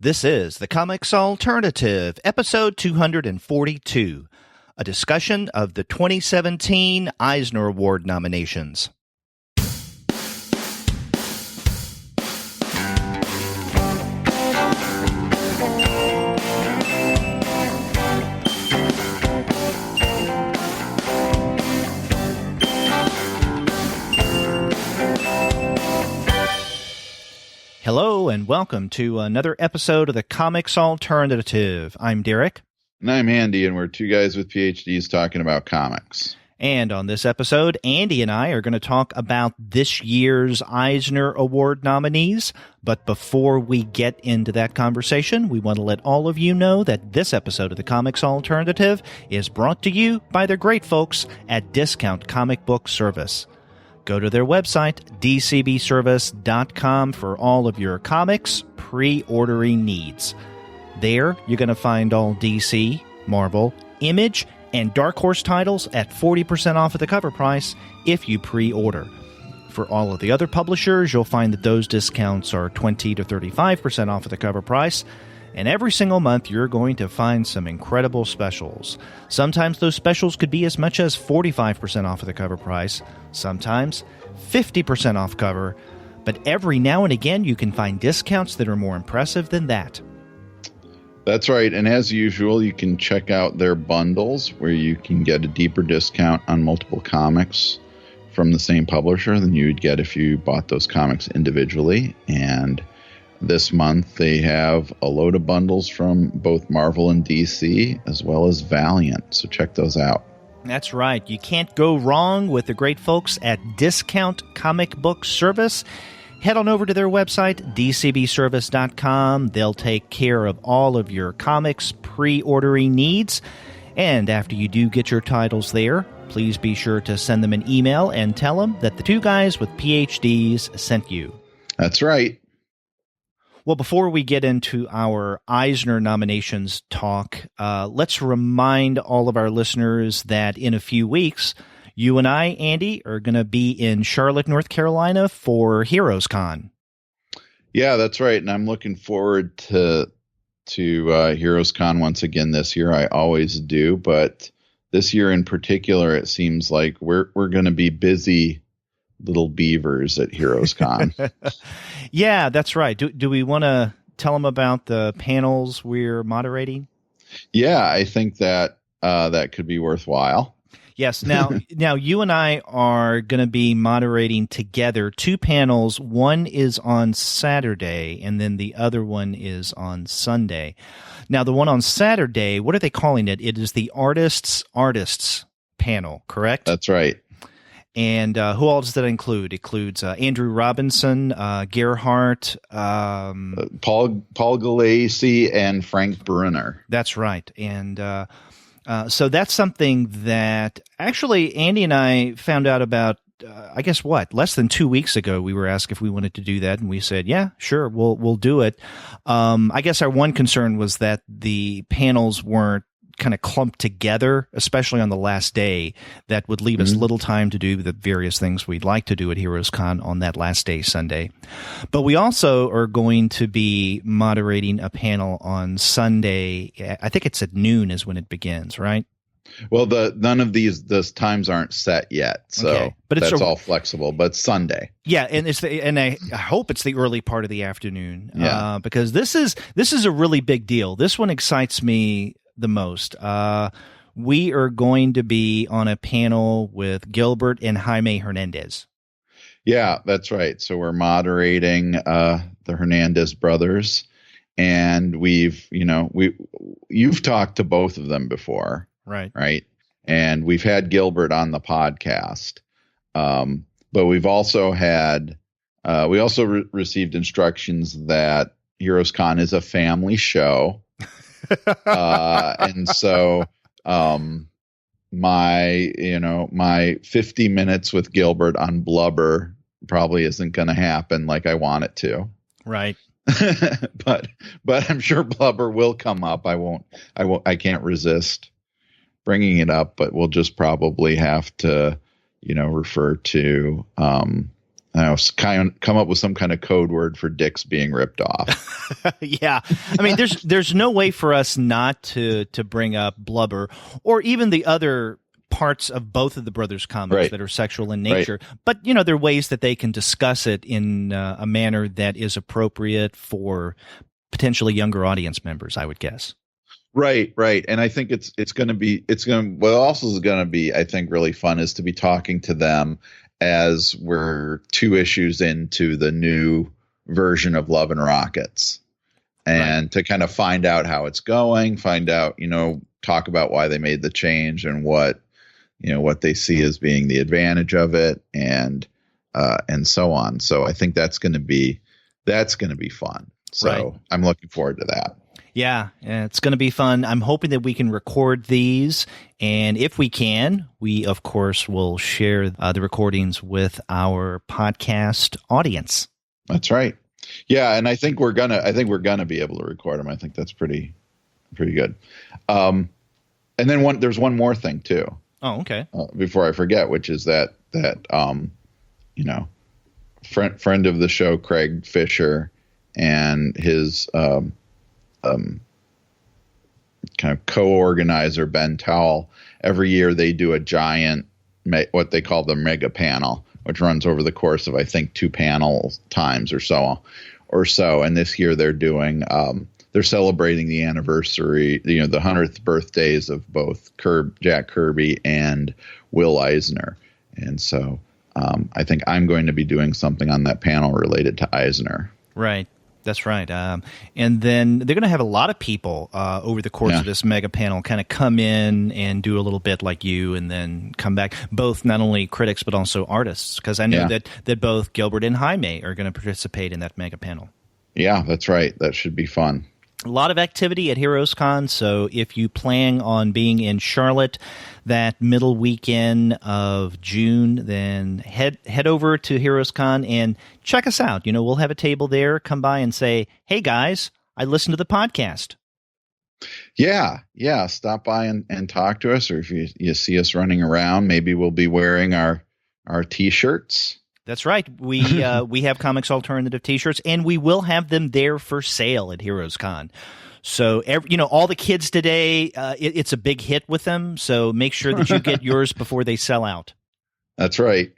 This is the Comics Alternative, episode 242, a discussion of the 2017 Eisner Award nominations. Hello and welcome to another episode of the Comics Alternative. I'm Derek. And I'm Andy, and we're two guys with PhDs talking about comics. And on this episode, Andy and I are going to talk about this year's Eisner Award nominees. But before we get into that conversation, we want to let all of you know that this episode of the Comics Alternative is brought to you by the great folks at Discount Comic Book Service. Go to their website, dcbservice.com, for all of your comics pre-ordering needs. There, you're going to find all DC, Marvel, Image, and Dark Horse titles at 40% off of the cover price if you pre-order. For all of the other publishers, you'll find that those discounts are 20 to 35% off of the cover price. And every single month, you're going to find some incredible specials. Sometimes those specials could be as much as 45% off of the cover price. Sometimes 50% off cover. But every now and again, you can find discounts that are more impressive than that. That's right. And as usual, you can check out their bundles where you can get a deeper discount on multiple comics from the same publisher than you would get if you bought those comics individually. And this month, they have a load of bundles from both Marvel and DC, as well as Valiant. So check those out. That's right. You can't go wrong with the great folks at Discount Comic Book Service. Head on over to their website, dcbservice.com. They'll take care of all of your comics pre-ordering needs. And after you do get your titles there, please be sure to send them an email and tell them that the two guys with PhDs sent you. That's right. Well, before we get into our Eisner nominations talk, let's remind all of our listeners that in a few weeks, you and I, Andy, are going to be in Charlotte, North Carolina for Heroes Con. Yeah, that's right. And I'm looking forward to Heroes Con once again this year. I always do. But this year in particular, it seems like we're going to be busy little beavers at Heroes Con. Yeah, that's right. Do we want to tell them about the panels we're moderating? Yeah, I think that that could be worthwhile. Yes. Now you and I are going to be moderating together two panels. One is on Saturday, and then the other one is on Sunday. Now, the one on Saturday, what are they calling it? It is the Artists panel, correct? That's right. And who all does that include? It includes Andrew Robinson, Gerhardt, Paul Galassi, and Frank Brunner. That's right. And so that's something that actually Andy and I found out about, less than 2 weeks ago. We were asked if we wanted to do that, and we said, yeah, sure, we'll do it. I guess our one concern was that the panels weren't kind of clumped together, especially on the last day. That would leave us little time to do the various things we'd like to do at Heroes Con on that last day, Sunday. But we also are going to be moderating a panel on Sunday. I think it's at noon is when it begins, right? Well, none of these times aren't set yet, so okay. But that's all flexible. But Sunday, yeah, and I hope it's the early part of the afternoon, because this is a really big deal. This one excites me the most. We are going to be on a panel with Gilbert and Jaime Hernandez. Yeah, that's right. So we're moderating the Hernandez brothers, and you've talked to both of them before, right? And we've had Gilbert on the podcast, but we've also had received instructions that Heroes Con is a family show. And so my 50 minutes with Gilbert on Blubber probably isn't going to happen like I want it to. Right. but I'm sure Blubber will come up. I can't resist bringing it up, but we'll just probably have to, refer to come up with some kind of code word for dicks being ripped off. Yeah. I mean, there's no way for us not to bring up blubber or even the other parts of both of the brothers' comics that are sexual in nature. Right. But, there are ways that they can discuss it in a manner that is appropriate for potentially younger audience members, I would guess. Right. And I think what also is going to be, I think, really fun is to be talking to them as we're 2 issues into the new version of Love and Rockets, and to kind of find out how it's going, talk about why they made the change and what they see as being the advantage of it, and so on. So I think that's going to be fun. So I'm looking forward to that. Yeah, it's going to be fun. I'm hoping that we can record these, and if we can, we of course will share the recordings with our podcast audience. That's right. Yeah, and I think we're gonna be able to record them. I think that's pretty good. And then there's one more thing too. Oh, okay. Before I forget, which is that friend of the show, Craig Fisher, and his kind of co-organizer Ben Towell, every year they do a giant, what they call the mega panel, which runs over the course of, I think, 2 panel times or so. And this year they're doing, they're celebrating the anniversary, the 100th birthdays of both Jack Kirby and Will Eisner. And so I think I'm going to be doing something on that panel related to Eisner. Right. That's right. And then they're going to have a lot of people over the course of this mega panel kind of come in and do a little bit like you and then come back, both not only critics but also artists, because I know that both Gilbert and Jaime are going to participate in that mega panel. Yeah, that's right. That should be fun. A lot of activity at Heroes Con, so if you plan on being in Charlotte that middle weekend of June, then head over to Heroes Con and check us out. We'll have a table there. Come by and say, hey, guys, I listened to the podcast. Yeah. Stop by and talk to us, or if you see us running around, maybe we'll be wearing our T-shirts. That's right. We have Comics Alternative T-shirts, and we will have them there for sale at Heroes Con. So, all the kids today, it's a big hit with them. So make sure that you get yours before they sell out. That's right.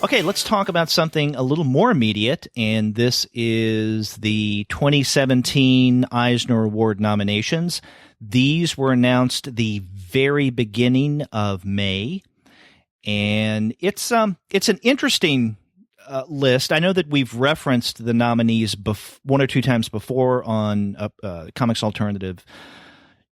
Okay, let's talk about something a little more immediate, and this is the 2017 Eisner Award nominations. These were announced the very beginning of May, and it's an interesting list. I know that we've referenced the nominees one or two times before on Comics Alternative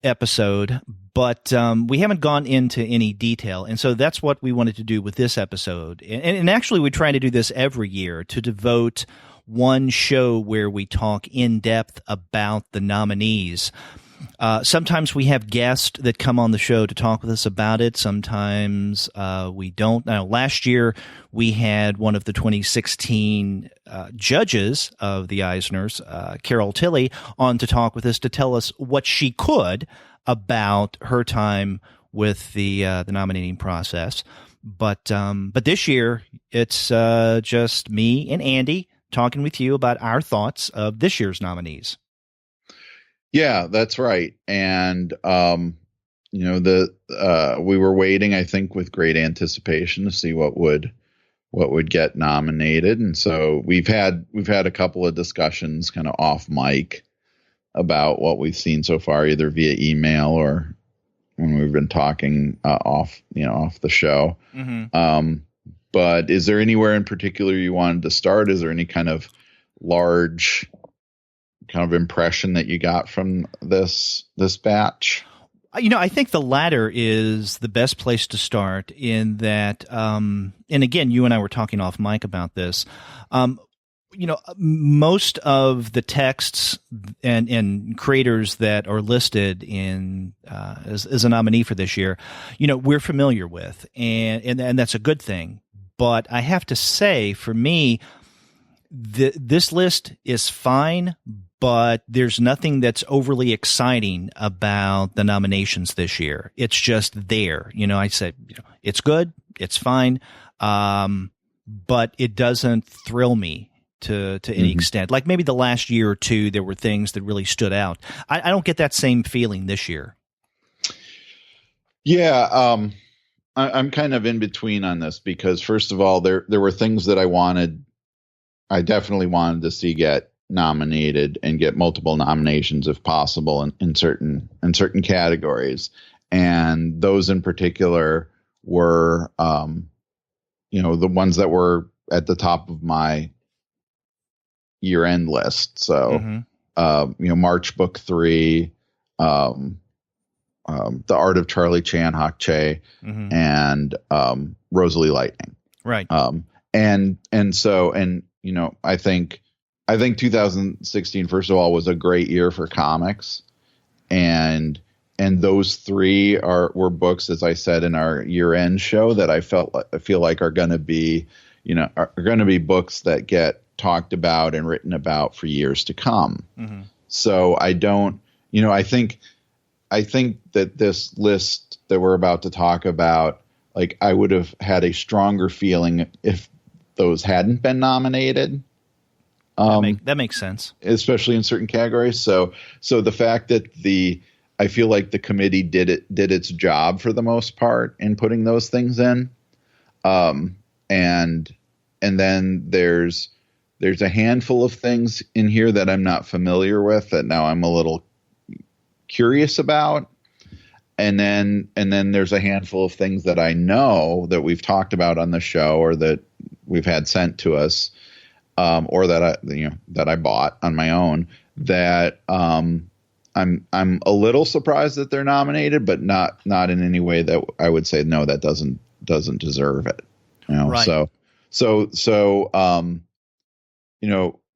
episode, but we haven't gone into any detail, and so that's what we wanted to do with this episode. And actually, we try to do this every year, to devote one show where we talk in depth about the nominees. Sometimes we have guests that come on the show to talk with us about it. Sometimes we don't. Now, last year, we had one of the 2016 judges of the Eisners, Carol Tilley, on to talk with us to tell us what she could about her time with the nominating process. But this year, it's just me and Andy talking with you about our thoughts of this year's nominees. Yeah, that's right. And, we were waiting, I think, with great anticipation to see what would get nominated. And so we've had a couple of discussions kind of off mic about what we've seen so far, either via email or when we've been talking off the show. Mm-hmm. But is there anywhere in particular you wanted to start? Is there any kind of large kind of impression that you got from this batch? I think the latter is the best place to start, in that, and again, you and I were talking off mic about this. most of the texts and creators that are listed in as a nominee for this year, we're familiar with, and that's a good thing. But I have to say, for me, this list is fine, but there's nothing that's overly exciting about the nominations this year. It's just there. I said, it's good, it's fine, but it doesn't thrill me to any extent. Like maybe the last year or two, there were things that really stood out. I don't get that same feeling this year. Yeah, I'm kind of in between on this because, first of all, there were things that I definitely wanted to see get nominated and get multiple nominations if possible in certain categories, and those in particular were the ones that were at the top of my year-end list. So, March Book 3, The Art of Charlie Chan Hak-che, and Rosalie Lightning. Right. I think 2016, first of all, was a great year for comics, and those three were books, as I said in our year-end show, that I feel like are going to be books that get talked about and written about for years to come. So I don't, I think that this list that we're about to talk about, like, I would have had a stronger feeling if those hadn't been nominated. That makes sense, especially in certain categories. So the fact that I feel like the committee did its job for the most part in putting those things in. And then there's a handful of things in here that I'm not familiar with that now I'm a little curious about. And then there's a handful of things that I know that we've talked about on the show or that we've had sent to us, or that I bought on my own, that I'm a little surprised that they're nominated, but not in any way that I would say no, that doesn't deserve it. Right.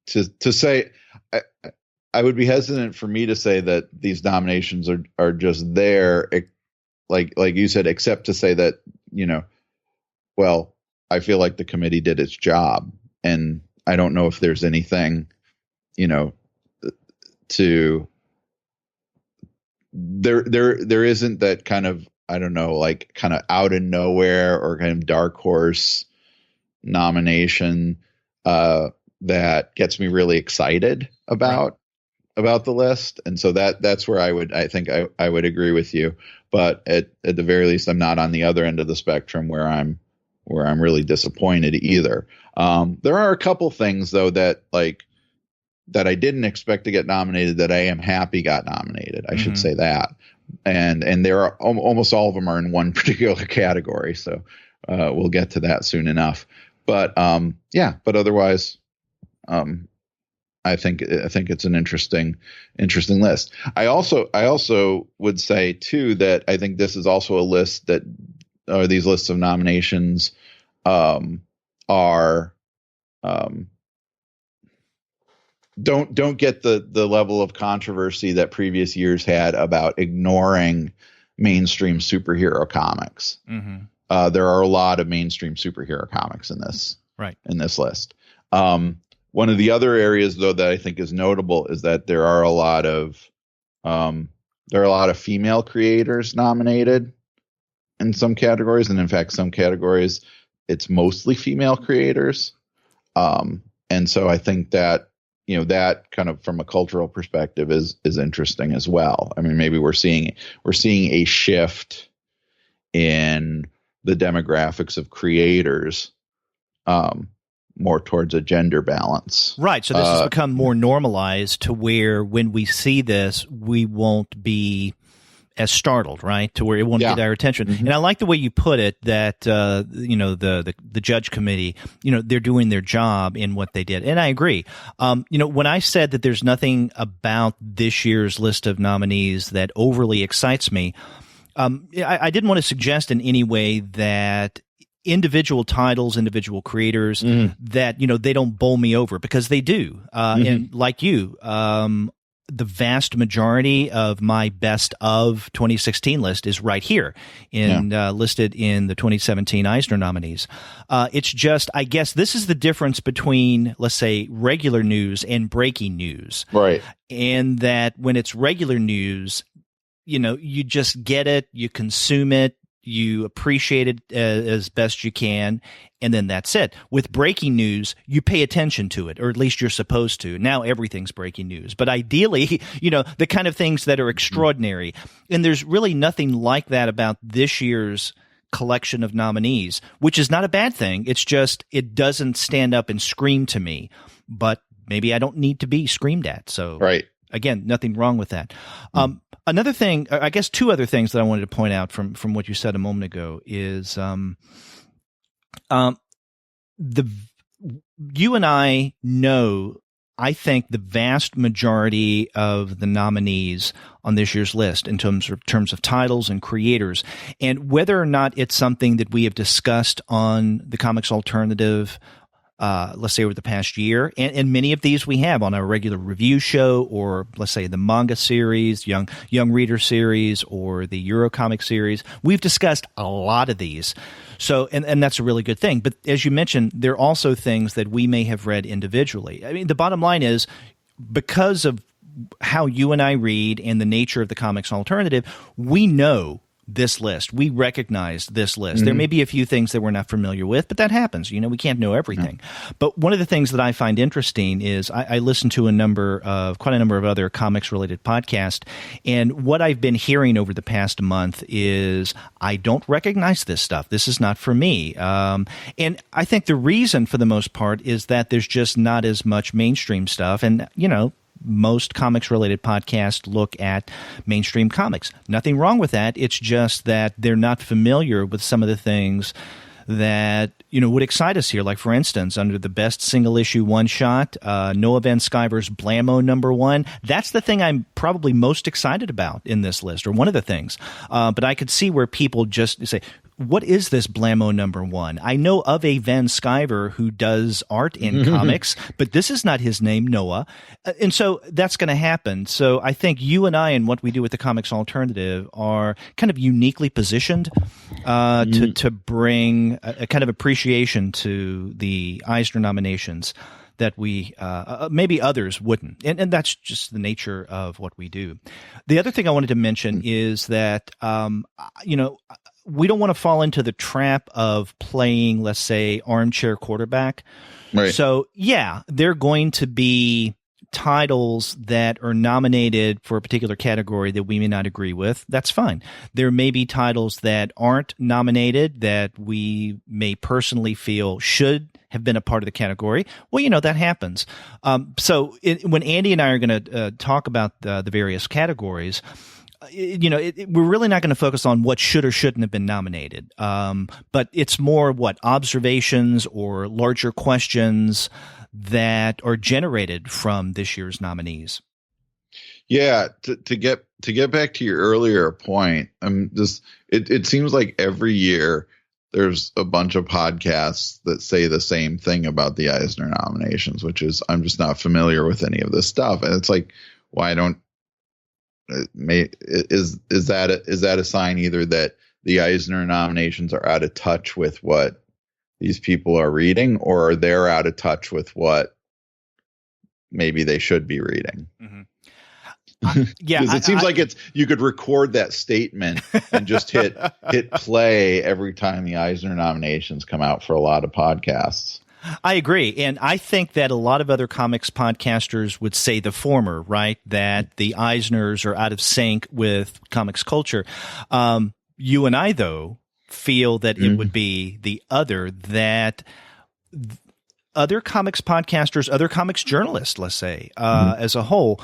To say, I would be hesitant for me to say that these nominations are just there, like you said, except to say that, well, I feel like the committee did its job, and I don't know if there's anything, there isn't that kind of, I don't know, like kind of out of nowhere or kind of dark horse nomination that gets me really excited about the list. And so that's where I think I would agree with you. But at the very least, I'm not on the other end of the spectrum where I'm really disappointed either. There are a couple things though that I didn't expect to get nominated that I am happy got nominated. I should say that. And there are almost all of them are in one particular category. So we'll get to that soon enough. But but otherwise, I think it's an interesting list. I also would say too that I think this is also a list that, or these lists of nominations are don't get the level of controversy that previous years had about ignoring mainstream superhero comics. There are a lot of mainstream superhero comics in this list. One of the other areas though that I think is notable is that there are a lot of female creators nominated in some categories, and in fact some categories it's mostly female creators. And so I think that that kind of from a cultural perspective is interesting as well. I mean, maybe we're seeing a shift in the demographics of creators more towards a gender balance. Right. So this has become more normalized to where when we see this, we won't be as startled, right? To where it won't get our attention. And I like the way you put it that, the judge committee, they're doing their job in what they did. And I agree. When I said that there's nothing about this year's list of nominees that overly excites me, I didn't want to suggest in any way that individual titles, individual creators that, they don't bowl me over, because they do. And like you, the vast majority of my best of 2016 list is right here listed in the 2017 Eisner nominees. It's just, I guess this is the difference between, let's say, regular news and breaking news. Right. And that when it's regular news, you just get it, you consume it, you appreciate it as best you can, and then that's it. With breaking news, you pay attention to it, or at least you're supposed to. Now everything's breaking news. But ideally, the kind of things that are extraordinary. And there's really nothing like that about this year's collection of nominees, which is not a bad thing. It's just it doesn't stand up and scream to me. But maybe I don't need to be screamed at. So again, nothing wrong with that. Another thing, I guess two other things that I wanted to point out from what you said a moment ago is you and I know, I think, the vast majority of the nominees on this year's list in terms of titles and creators, and whether or not it's something that we have discussed on the Comics Alternative, let's say over the past year, and many of these we have on our regular review show, or let's say the manga series, young reader series, or the Eurocomic series. We've discussed a lot of these. So, and that's a really good thing. But as you mentioned, there are also things that we may have read individually. I mean, the bottom line is, because of how you and I read and the nature of the Comics Alternative, we know this list. We recognize this list. There may be a few things that we're not familiar with, but that happens. We can't know everything. But one of the things that I find interesting is I listen to quite a number of other comics-related podcasts, and what I've been hearing over the past month is, I don't recognize this stuff. This is not for me. And I think the reason, for the most part, is that there's just not as much mainstream stuff, and, most comics-related podcasts look at mainstream comics. Nothing wrong with that. It's just that they're not familiar with some of the things that would excite us here. Like, for instance, under the best single-issue one-shot, Noah Van Sciver's Blammo #1. That's the thing I'm probably most excited about in this list, or one of the things. But I could see where people just say, what is this Blammo #1? I know of a Van Sciver who does art in comics, but this is not his name, Noah. And so that's going to happen. So I think you and I, and what we do with the Comics Alternative, are kind of uniquely positioned to bring a kind of appreciation to the Eisner nominations that we maybe others wouldn't, and that's just the nature of what we do. The other thing I wanted to mention is that we don't want to fall into the trap of playing, let's say, armchair quarterback. Right. So they're going to be titles that are nominated for a particular category that we may not agree with. That's fine. There may be titles that aren't nominated that we may personally feel should have been a part of the category. Well, that happens. When Andy and I are going to talk about the various categories, we're really not going to focus on what should or shouldn't have been nominated. But it's more observations or larger questions that are generated from this year's nominees. Yeah, to get back to your earlier point, it seems like every year there's a bunch of podcasts that say the same thing about the Eisner nominations, which is, I'm just not familiar with any of this stuff, and it's like, why don't? Is that a sign either that the Eisner nominations are out of touch with what these people are reading, or they're out of touch with what maybe they should be reading? Because it seems like you could record that statement and just hit play every time the Eisner nominations come out for a lot of podcasts. I agree. And I think that a lot of other comics podcasters would say the former, right? That the Eisners are out of sync with comics culture. You and I, though, feel that it would be the other, that other comics podcasters, other comics journalists, let's say, as a whole,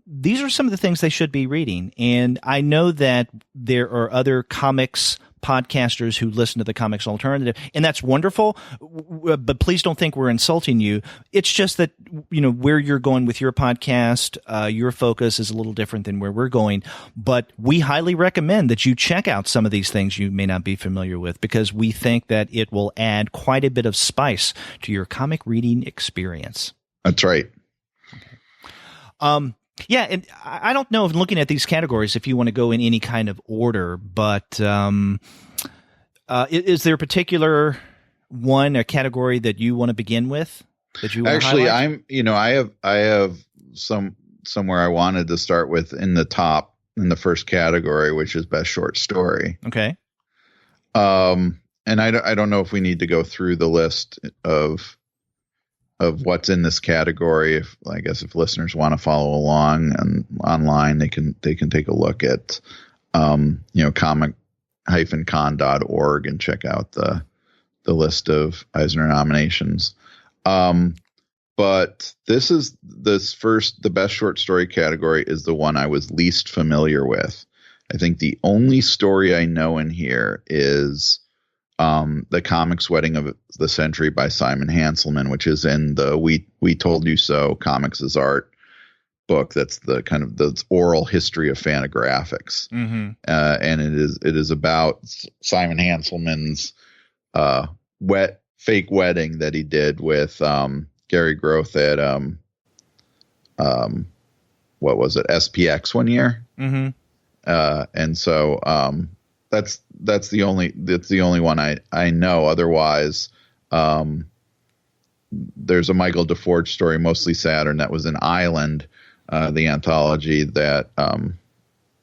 these are some of the things they should be reading. And I know that there are other comics podcasters who listen to the Comics Alternative, and that's wonderful. But please don't think we're insulting you. It's just that, where you're going with your podcast, your focus is a little different than where we're going. But we highly recommend that you check out some of these things you may not be familiar with, because we think that it will add quite a bit of spice to your comic reading experience. That's right. Okay. Yeah, and I don't know if looking at these categories, if you want to go in any kind of order, but is there a particular a category that you want to begin with? That you actually, I have somewhere I wanted to start with in the first category, which is best short story. Okay. And I don't know if we need to go through the list of what's in this category. I guess if listeners want to follow along and online, they can take a look at comic-con.org and check out the list of Eisner nominations. But the best short story category is the one I was least familiar with. I think the only story I know in here is the Comics Wedding of the Century by Simon Hanselmann, which is in the We Told You So Comics is Art book. That's the kind of the oral history of Fantagraphics. Mm-hmm. And it is about Simon Hanselmann's fake wedding that he did with Gary Groth at what was it, SPX one year. Mm-hmm. And so that's the only one I know. Otherwise, there's a Michael DeForge story, mostly Saturn, that was an Island, the anthology that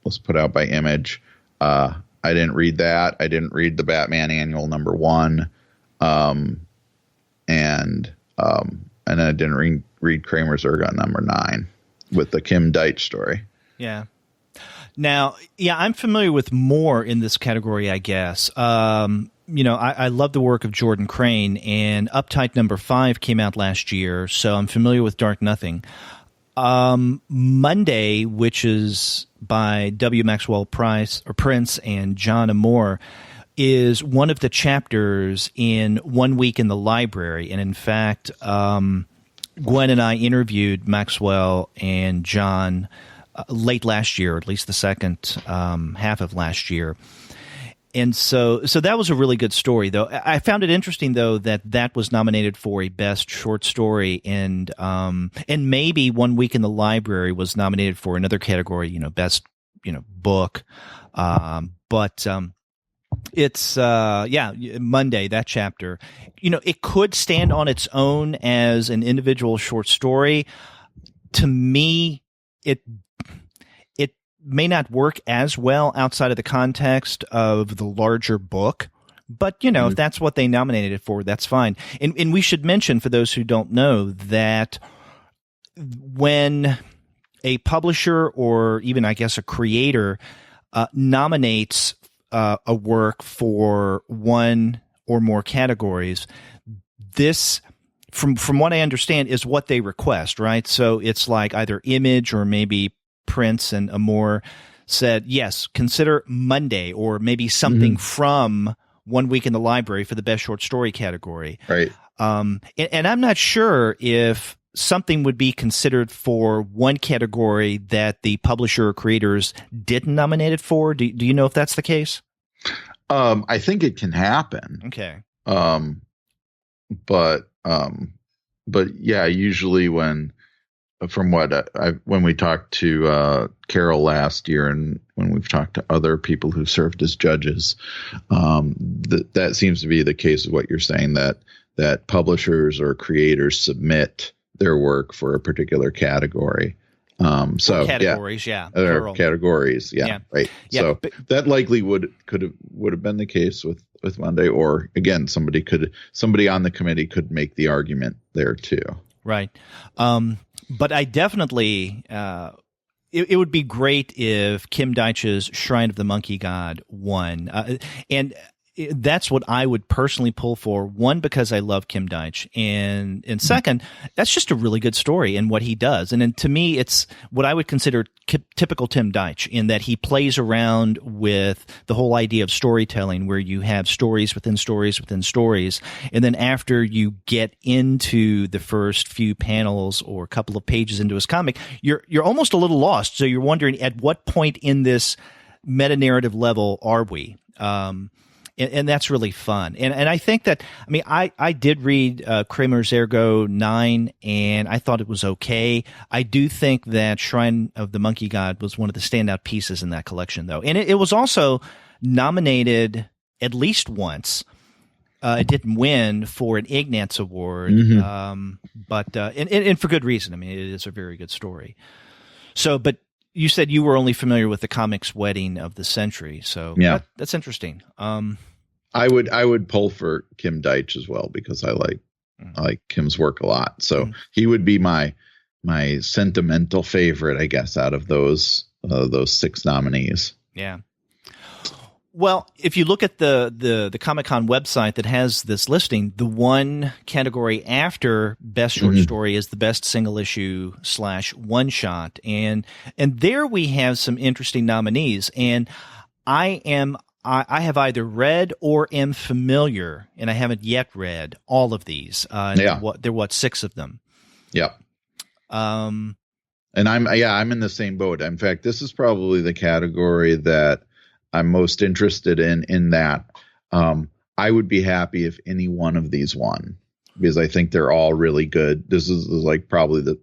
was put out by Image. I didn't read that. I didn't read the Batman Annual #1, and I didn't read Kramers Ergot #9 with the Kim Deitch story. Yeah. Now, I'm familiar with more in this category, I guess. I love the work of Jordan Crane, and Uptight #5 came out last year, so I'm familiar with Dark Nothing. Monday, which is by W. Maxwell Prince and John Amor, is one of the chapters in 1 Week in the Library. And in fact, Gwen and I interviewed Maxwell and John late last year, at least the second half of last year. And so that was a really good story, though. I found it interesting, though, that was nominated for a best short story, and maybe 1 Week in the Library was nominated for another category, best, book. But it's Monday, that chapter. It could stand on its own as an individual short story. To me, it may not work as well outside of the context of the larger book, but if that's what they nominated it for, that's fine. And we should mention, for those who don't know, that when a publisher or even, I guess, a creator nominates a work for one or more categories, this, from what I understand, is what they request, right? So it's like either Image or maybe Prince and Amor said, yes, consider Monday or maybe something from 1 Week in the Library for the best short story category. Right. And I'm not sure if something would be considered for one category that the publisher or creators didn't nominate it for. Do you know if that's the case? I think it can happen. Okay. But yeah, usually when we talked to Carol last year, and when we've talked to other people who served as judges, that seems to be the case of what you're saying, that publishers or creators submit their work for a particular category. Categories, categories, right. Yeah, so that likely would have been the case with Monday, or again, somebody on the committee could make the argument there too. Right. But I definitely, it would be great if Kim Deitch's Shrine of the Monkey God won. And that's what I would personally pull for. One, because I love Kim Deitch, and second, that's just a really good story in what he does. And then to me, it's what I would consider typical Tim Deitch in that he plays around with the whole idea of storytelling, where you have stories within stories within stories, and then after you get into the first few panels or a couple of pages into his comic, you're almost a little lost. So you're wondering at what point in this meta narrative level are we? And that's really fun. And I think that, I mean, I did read Kramers' Ergot 9, and I thought it was okay. I do think that Shrine of the Monkey God was one of the standout pieces in that collection, though. And it was also nominated at least once. It didn't win for an Ignatz Award, but for good reason. I mean, it is a very good story. So, but you said you were only familiar with the comics Wedding of the Century, so yeah, that's interesting. I would pull for Kim Deitch as well because I like Kim's work a lot. So he would be my sentimental favorite, I guess, out of those 6 nominees. Yeah. Well, if you look at the Comic-Con website that has this listing, the one category after Best Short Story is the Best Single Issue / One Shot, and there we have some interesting nominees. And I have either read or am familiar, and I haven't yet read all of these. There are 6 of them. Yep. And I'm in the same boat. In fact, this is probably the category that I'm most interested in that. I would be happy if any one of these won because I think they're all really good. This is like probably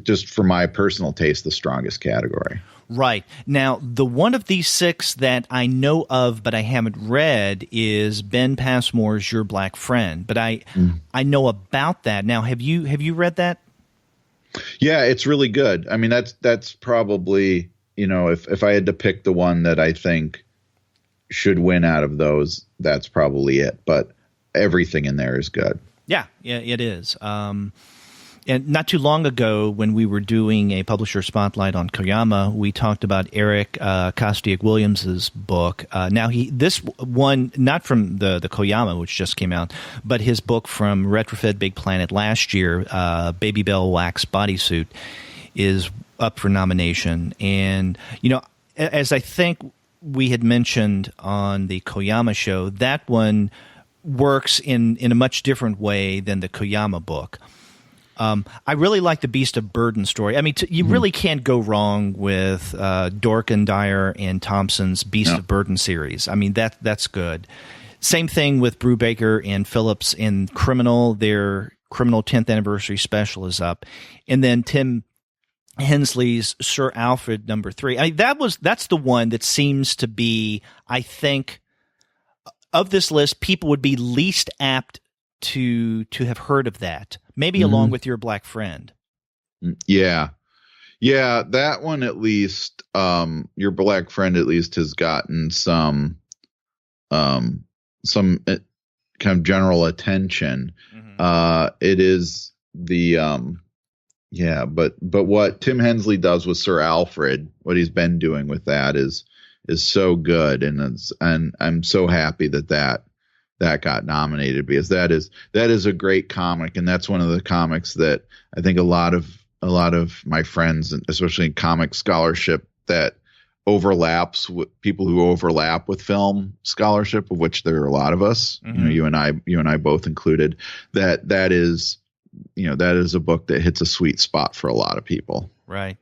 just for my personal taste, the strongest category. Right. Now, the one of these 6 that I know of but I haven't read is Ben Passmore's Your Black Friend. But I know about that. Now, have you read that? Yeah, it's really good. I mean, that's probably, if I had to pick the one that I think should win out of those, that's probably it. But everything in there is good. Yeah, it is. And not too long ago, when we were doing a publisher spotlight on Koyama, we talked about Eric Kostiuk Williams's book. Now this one, not from the Koyama, which just came out, but his book from Retrofit Big Planet last year, Babybel Wax Bodysuit, is up for nomination. And as I think we had mentioned on the Koyama show, that one works in a much different way than the Koyama book. I really like the Beast of Burden story. I mean, you really can't go wrong with Dorkin, Dyer, and Thompson's Beast of Burden series. I mean, that's good. Same thing with Brubaker and Phillips in Criminal. Their Criminal 10th Anniversary Special is up. And then Tim Hensley's Sir Alfred #3. I mean, that's the one that seems to be, I think, of this list, people would be least apt to have heard of that. Maybe along with Your Black Friend. Yeah, that one at least. Your Black Friend at least has gotten some kind of general attention. It is the but what Tim Hensley does with Sir Alfred, what he's been doing with that is so good, and I'm so happy that got nominated because that is a great comic, and that's one of the comics that I think a lot of my friends, especially in comic scholarship, that overlaps with people who overlap with film scholarship, of which there are a lot of us. You and I both included. That is a book that hits a sweet spot for a lot of people. Right.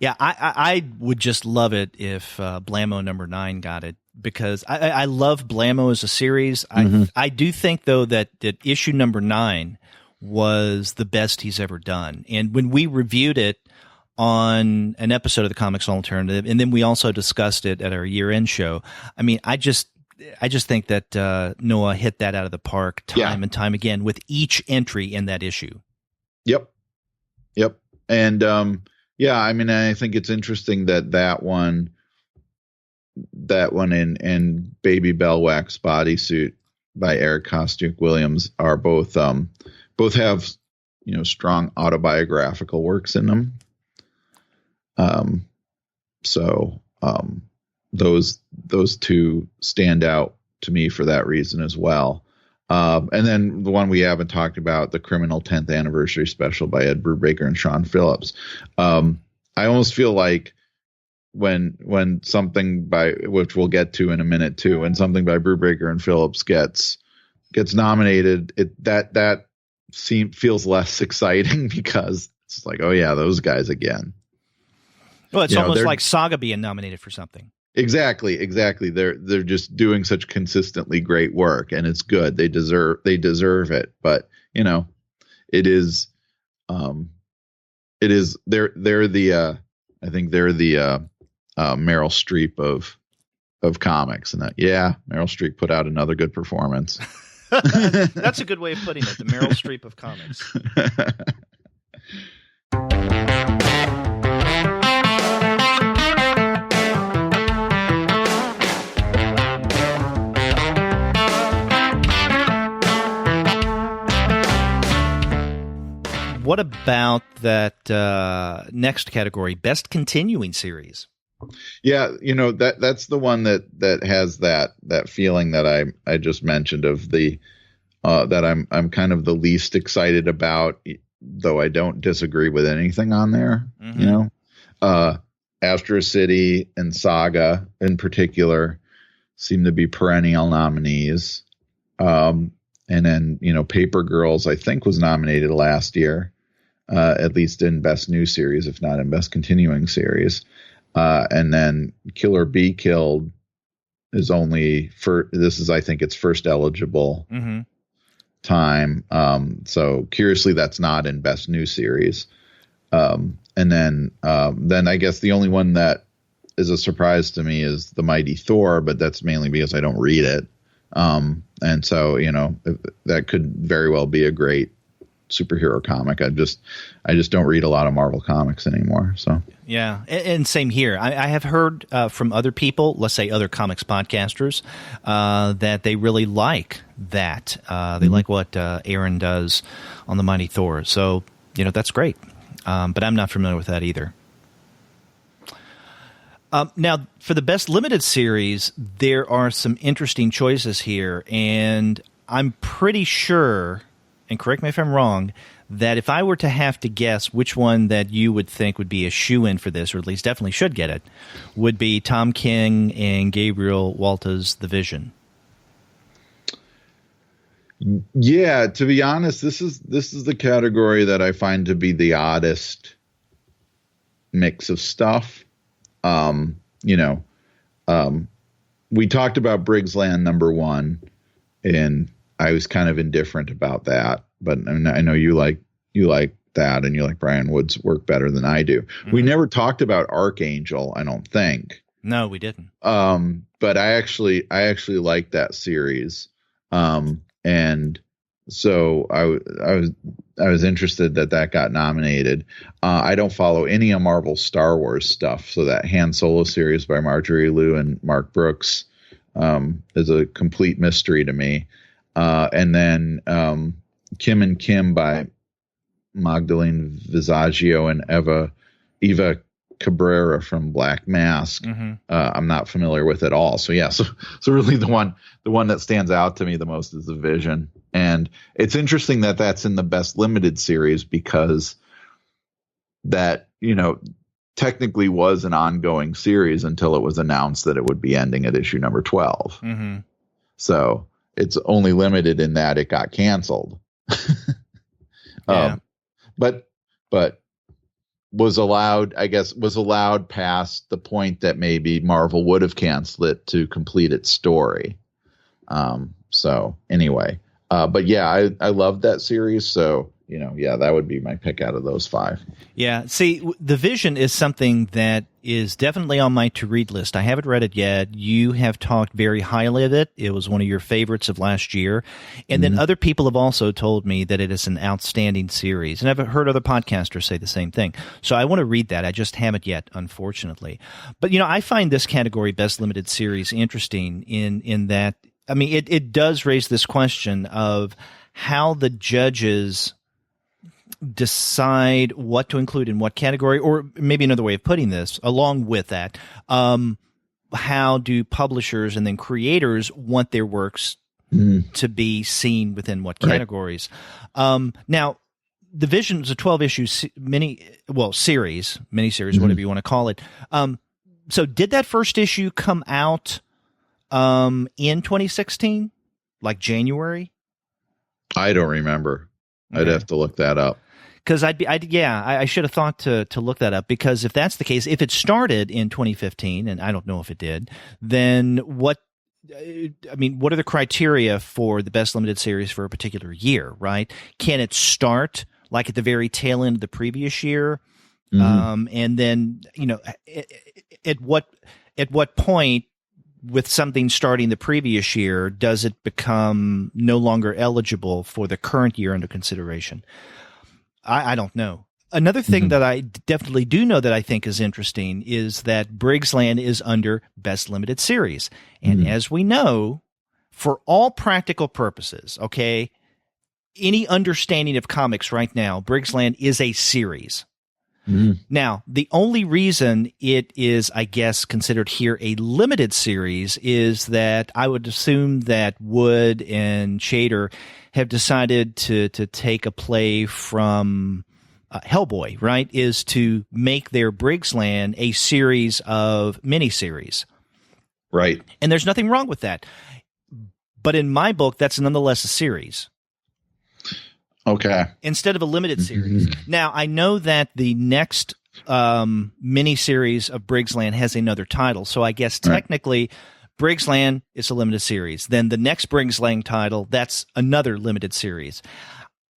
Yeah, I would just love it if Blammo #9 got it, because I love Blammo as a series. I do think, though, that issue #9 was the best he's ever done. And when we reviewed it on an episode of the Comics Alternative, and then we also discussed it at our year-end show, I mean, I just think that Noah hit that out of the park time and time again with each entry in that issue. Yep. And I mean, I think it's interesting that one and Babybel Wax Bodysuit by Eric Kostiuk Williams are both have strong autobiographical works in them. those two stand out to me for that reason as well. And then the one we haven't talked about, the Criminal 10th Anniversary Special by Ed Brubaker and Sean Phillips. I almost feel like when something by, which we'll get to in a minute too, when something by Brubaker and Phillips gets nominated, that feels less exciting because it's like, oh yeah, those guys again. Well, it's almost like Saga being nominated for something. Exactly. They're just doing such consistently great work, and it's good. They deserve it. But it is they're the I think they're the Meryl Streep of comics, and Meryl Streep put out another good performance. That's a good way of putting it. The Meryl Streep of comics. What about that next category, Best Continuing Series? Yeah, that's the one that has that feeling that I just mentioned of the that I'm kind of the least excited about, though I don't disagree with anything on there. Mm-hmm. Astro City and Saga in particular seem to be perennial nominees. And then, Paper Girls, I think, was nominated last year, at least in Best New Series, if not in Best Continuing Series. And then Kill or Be Killed is only this is, I think, its first eligible time. So curiously, that's not in Best New Series. And then I guess the only one that is a surprise to me is The Mighty Thor, but that's mainly because I don't read it. And so, that could very well be a great superhero comic. I just don't read a lot of Marvel comics anymore. So yeah, and same here. I have heard from other people, let's say other comics podcasters, that they really like that. They like what Aaron does on The Mighty Thor. So that's great. But I'm not familiar with that either. Now, for the Best Limited Series, there are some interesting choices here, and I'm pretty sure, and correct me if I'm wrong, that if I were to have to guess which one that you would think would be a shoo-in for this, or at least definitely should get it, would be Tom King and Gabriel Walta's The Vision. Yeah, to be honest, this is the category that I find to be the oddest mix of stuff. We talked about Briggs Land #1, and I was kind of indifferent about that, but I know you like that, and you like Brian Wood's work better than I do. Mm-hmm. We never talked about Archangel, I don't think. No, we didn't. But I actually like that series. And so I was interested that got nominated. I don't follow any of Marvel's Star Wars stuff, so that Han Solo series by Marjorie Liu and Mark Brooks is a complete mystery to me. And then Kim and Kim by Magdalene Visaggio and Eva Cabrera from Black Mask. Mm-hmm. I'm not familiar with at all. So yeah, so really the one that stands out to me the most is The Vision. And it's interesting that that's in the Best Limited Series, because that, technically was an ongoing series until it was announced that it would be ending at issue number 12. Mm-hmm. So it's only limited in that it got canceled. Yeah. But was allowed past the point that maybe Marvel would have canceled it to complete its story. So anyway, but yeah, I love that series. So, that would be my pick out of those 5. Yeah. See, The Vision is something that is definitely on my to-read list. I haven't read it yet. You have talked very highly of it. It was one of your favorites of last year. And then other people have also told me that it is an outstanding series. And I've heard other podcasters say the same thing. So I want to read that. I just haven't yet, unfortunately. But, I find this category, Best Limited Series, interesting in that, it does raise this question of how the judges decide what to include in what category, or maybe another way of putting this, along with that, how do publishers and then creators want their works to be seen within what categories. Now, the Vision is a 12-issue miniseries, whatever you want to call it. So did that first issue come out in 2016, like January? I don't remember. Okay. I'd have to look that up. Because I should have thought to look that up, because if that's the case, if it started in 2015, and I don't know if it did, then what are the criteria for the best limited series for a particular year, right? Can it start like at the very tail end of the previous year? And then, at what point with something starting the previous year does it become no longer eligible for the current year under consideration? I don't know. Another thing that I definitely do know that I think is interesting is that Briggs Land is under Best Limited Series. And as we know, for all practical purposes, okay, any understanding of comics right now, Briggs Land is a series. Now, the only reason it is, I guess, considered here a limited series is that I would assume that Wood and Chater have decided to take a play from Hellboy, right, is to make their Briggs Land a series of miniseries. Right. And there's nothing wrong with that. But in my book, that's nonetheless a series. Okay. Instead of a limited series. Now, I know that the next miniseries of Briggs Land has another title, so I guess technically Briggs Land is a limited series. Then the next Briggs Land title, that's another limited series.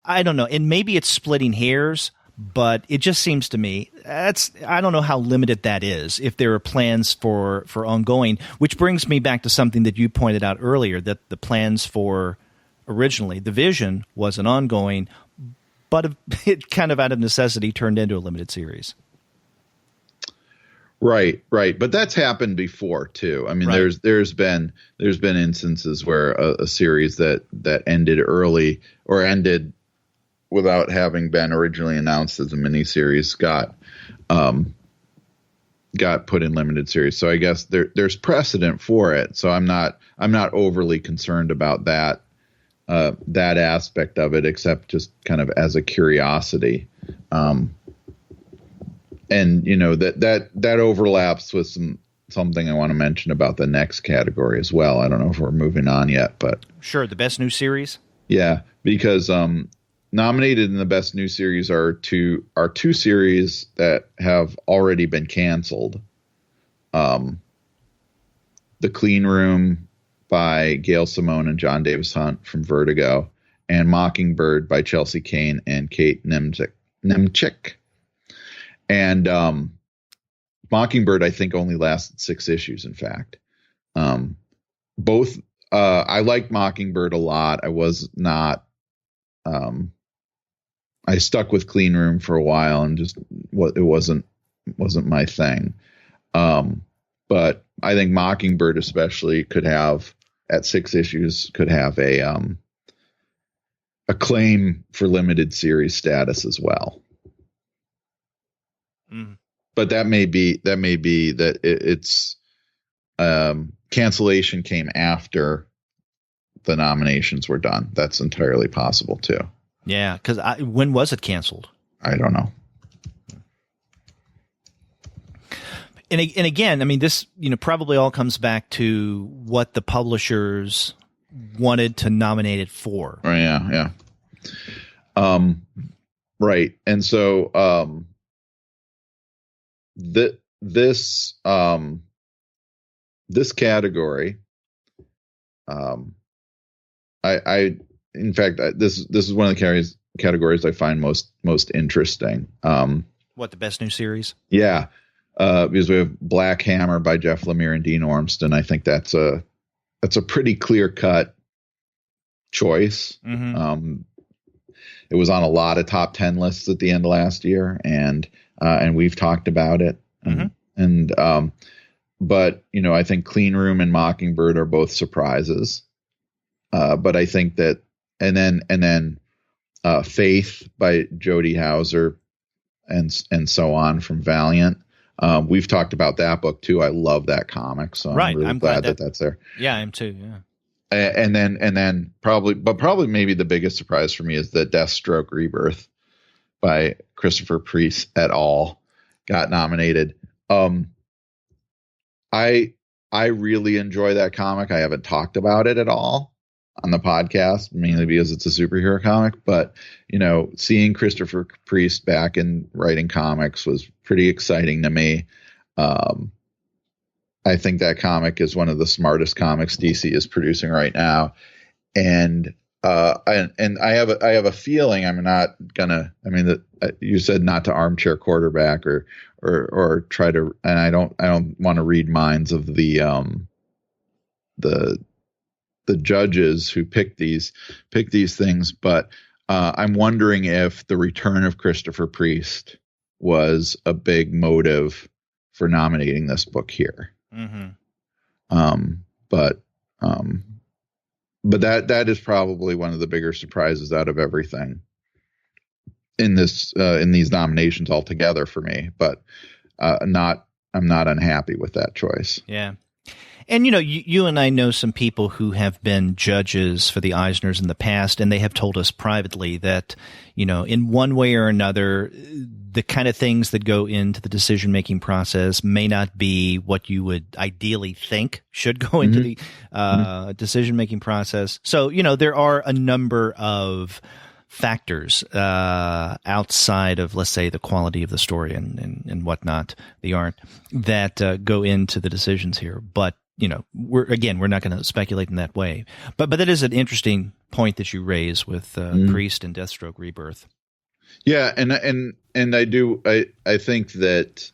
I don't know. And maybe it's splitting hairs, but it just seems to me I don't know how limited that is if there are plans for ongoing, which brings me back to something that you pointed out earlier, that the plans for originally the Vision was an ongoing, but it kind of out of necessity turned into a limited series. Right. But that's happened before too. I mean, there's been instances where a series that ended early or ended without having been originally announced as a miniseries got put in limited series. So I guess there's precedent for it. So I'm not overly concerned about that aspect of it, except just kind of as a curiosity. And that overlaps with something I want to mention about the next category as well. I don't know if we're moving on yet, but sure. The best new series. Yeah, because nominated in the best new series are two series that have already been canceled. The Clean Room by Gail Simone and John Davis Hunt from Vertigo, and Mockingbird by Chelsea Kane and Kate Nemchik. And Mockingbird, I think, only lasted 6 issues, in fact. Both I liked Mockingbird a lot. I was not I stuck with Clean Room for a while and just it wasn't my thing. But I think Mockingbird especially could have, at 6 issues, could have a claim for limited series status as well. But that may be that it's cancellation came after the nominations were done. That's entirely possible too. Yeah, because when was it canceled? I don't know. And again, I mean, this probably all comes back to what the publishers wanted to nominate it for. Oh, yeah. Right, and so this category, in fact, this is one of the categories I find most interesting. What, the best new series? Yeah. Because we have Black Hammer by Jeff Lemire and Dean Ormston. I think that's a pretty clear cut choice. It was on a lot of top 10 lists at the end of last year, and we've talked about it. But I think Clean Room and Mockingbird are both surprises. But I think that, and then Faith by Jody Hauser and so on from Valiant. We've talked about that book too. I love that comic, so I'm really glad that that's there. Yeah, I am too. Yeah. And then probably maybe the biggest surprise for me is the Deathstroke Rebirth by Christopher Priest et al. Got nominated. I really enjoy that comic. I haven't talked about it at all on the podcast, mainly because it's a superhero comic. But seeing Christopher Priest back in writing comics was pretty exciting to me. I think that comic is one of the smartest comics DC is producing right now, and I have a feeling I'm not gonna. I mean, you said not to armchair quarterback or try to, and I don't want to read minds of the judges who pick these things, but I'm wondering if the return of Christopher Priest was a big motive for nominating this book here. Mm-hmm. But that is probably one of the bigger surprises out of everything in these nominations altogether for me. But I'm not unhappy with that choice. Yeah. And, you and I know some people who have been judges for the Eisners in the past, and they have told us privately that, in one way or another, the kind of things that go into the decision-making process may not be what you would ideally think should go into the decision-making process. So, there are a number of factors outside of, let's say, the quality of the story and whatnot, the art, that go into the decisions here. But we're not going to speculate in that way. But that is an interesting point that you raise with Priest and Deathstroke Rebirth. Yeah, and I think that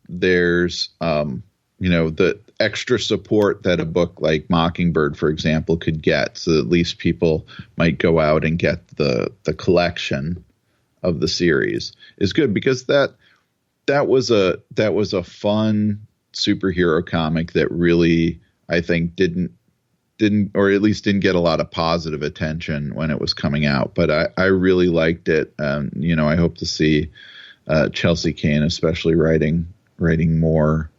there's the extra support that a book like Mockingbird, for example, could get, so at least people might go out and get the collection of the series is good, because that was a fun superhero comic that really, I think, didn't or at least didn't get a lot of positive attention when it was coming out, but I really liked it. I hope to see Chelsea Kane especially writing more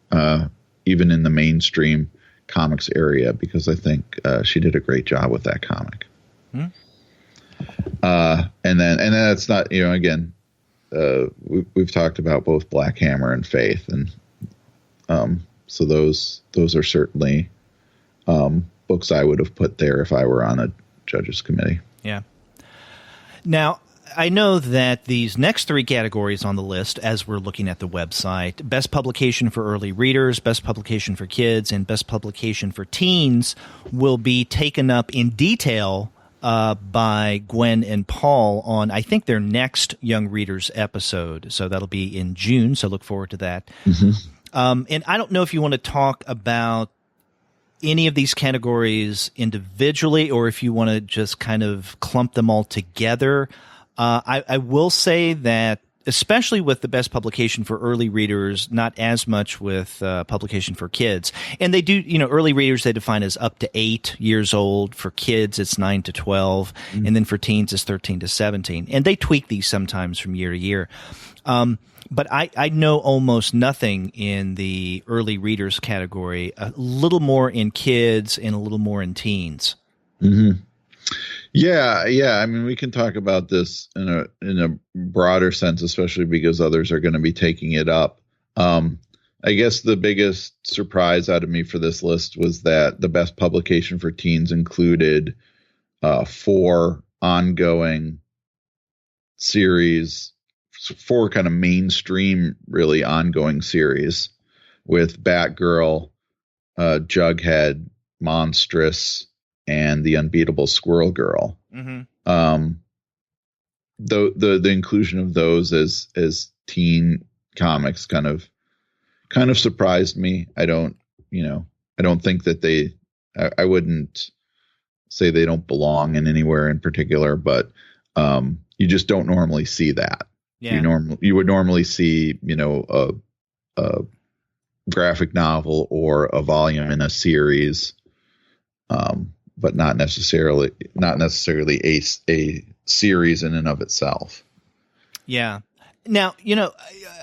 even in the mainstream comics area, because I think she did a great job with that comic. And then it's not, again, we've talked about both Black Hammer and Faith, and so those are certainly books I would have put there if I were on a judges committee. Yeah. Now, I know that these next three categories on the list, as we're looking at the website, Best Publication for Early Readers, Best Publication for Kids, and Best Publication for Teens, will be taken up in detail by Gwen and Paul on, I think, their next Young Readers episode. So that'll be in June, so look forward to that. Mm-hmm. And I don't know if you want to talk about any of these categories individually, or if you want to just kind of clump them all together. I will say that, especially with the Best Publication for Early Readers, not as much with Publication for Kids. And they do, early readers they define as up to 8 years old. For kids, it's 9 to 12. Mm-hmm. And then for teens, it's 13 to 17. And they tweak these sometimes from year to year. But I know almost nothing in the early readers category, a little more in kids and a little more in teens. Mm-hmm. Yeah. I mean, we can talk about this in a broader sense, especially because others are going to be taking it up. I guess the biggest surprise out of me for this list was that the Best Publication for Teens included 4 ongoing series, 4 kind of mainstream, really ongoing series, with Batgirl, Jughead, Monstrous, and The Unbeatable Squirrel Girl. Mm-hmm. The inclusion of those as teen comics kind of surprised me. I don't think that I wouldn't say they don't belong in anywhere in particular, but you just don't normally see that. Yeah. You would normally see, a graphic novel or a volume in a series, but not necessarily a series in and of itself. Yeah. Now,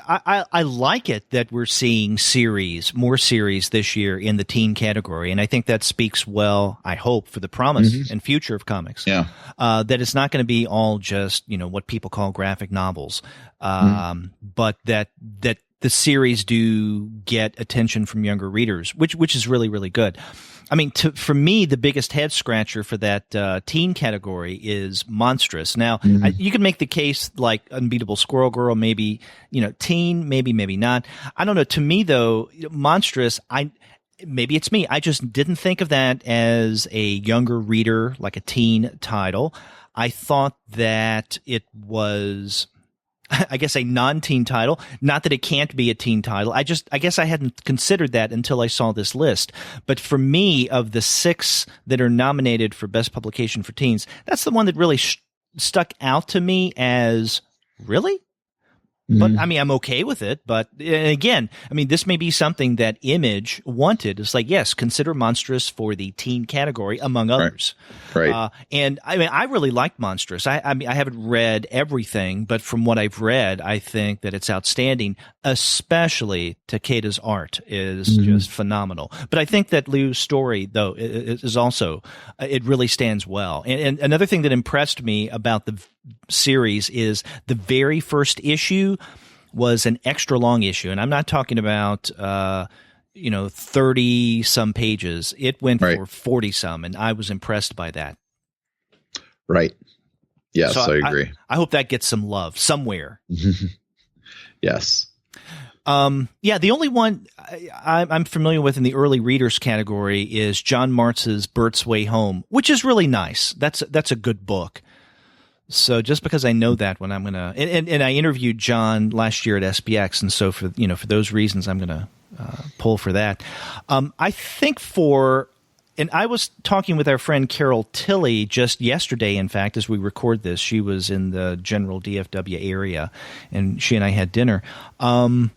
I like it that we're seeing more series this year in the teen category, and I think that speaks well, I hope, for the promise and future of comics. Yeah. That it's not going to be all just, what people call graphic novels, but that the series do get attention from younger readers, which is really, really good. I mean, for me, the biggest head scratcher for that teen category is Monstrous. Now, you can make the case like Unbeatable Squirrel Girl, maybe, teen, maybe not. I don't know. To me, though, Monstrous, maybe it's me. I just didn't think of that as a younger reader, like a teen title. I thought that it was, I guess, a non-teen title. Not that it can't be a teen title. I guess I hadn't considered that until I saw this list. But for me, of the 6 that are nominated for Best Publication for Teens, that's the one that really stuck out to me as, really? But I mean, I'm okay with it. But again, I mean, this may be something that Image wanted. It's like, yes, consider Monstrous for the teen category, among others. Right. And I mean, I really liked Monstrous. I mean, I haven't read everything, but from what I've read, I think that it's outstanding. Especially Takeda's art is just phenomenal. But I think that Liu's story, though, is also, it really stands well. And another thing that impressed me about the series is the very first issue was an extra long issue. And I'm not talking about, 30 some pages. It went for 40 some, and I was impressed by that. Right. Yes, so I agree. I hope that gets some love somewhere. Yes. The only one I'm familiar with in the early readers category is John Martz's Bert's Way Home, which is really nice. That's a good book. So just because I know that one, I'm gonna and I interviewed John last year at SPX, and so for those reasons, I'm gonna pull for that. I think and I was talking with our friend Carol Tilley just yesterday, in fact, as we record this. She was in the general DFW area, and she and I had dinner. And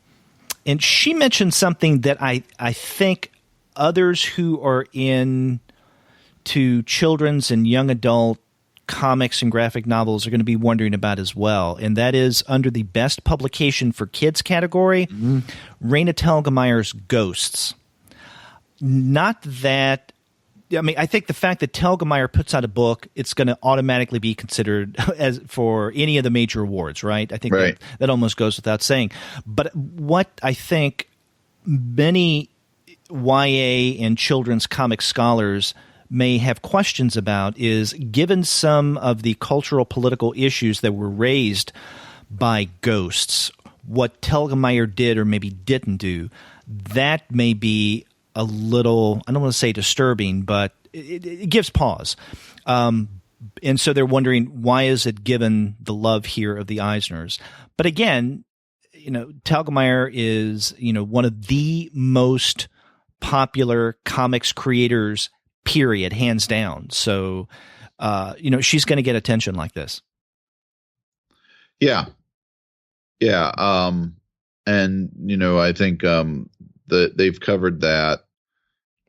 she mentioned something that I think others who are into children's and young adult comics and graphic novels are going to be wondering about as well, and that is under the Best Publication for Kids category, Raina Telgemeier's Ghosts. Not that, I mean, I think the fact that Telgemeier puts out a book, it's going to automatically be considered as for any of the major awards, right? I think that almost goes without saying. But what I think many YA and children's comic scholars may have questions about is, given some of the cultural political issues that were raised by Ghosts, what Telgemeier did or maybe didn't do, that may be a little, I don't want to say disturbing, but it gives pause. And so they're wondering, why is it given the love here of the Eisners? But again, Telgemeier is, one of the most popular comics creators, period, hands down. So, she's going to get attention like this. Yeah. Yeah. And, I think they've covered that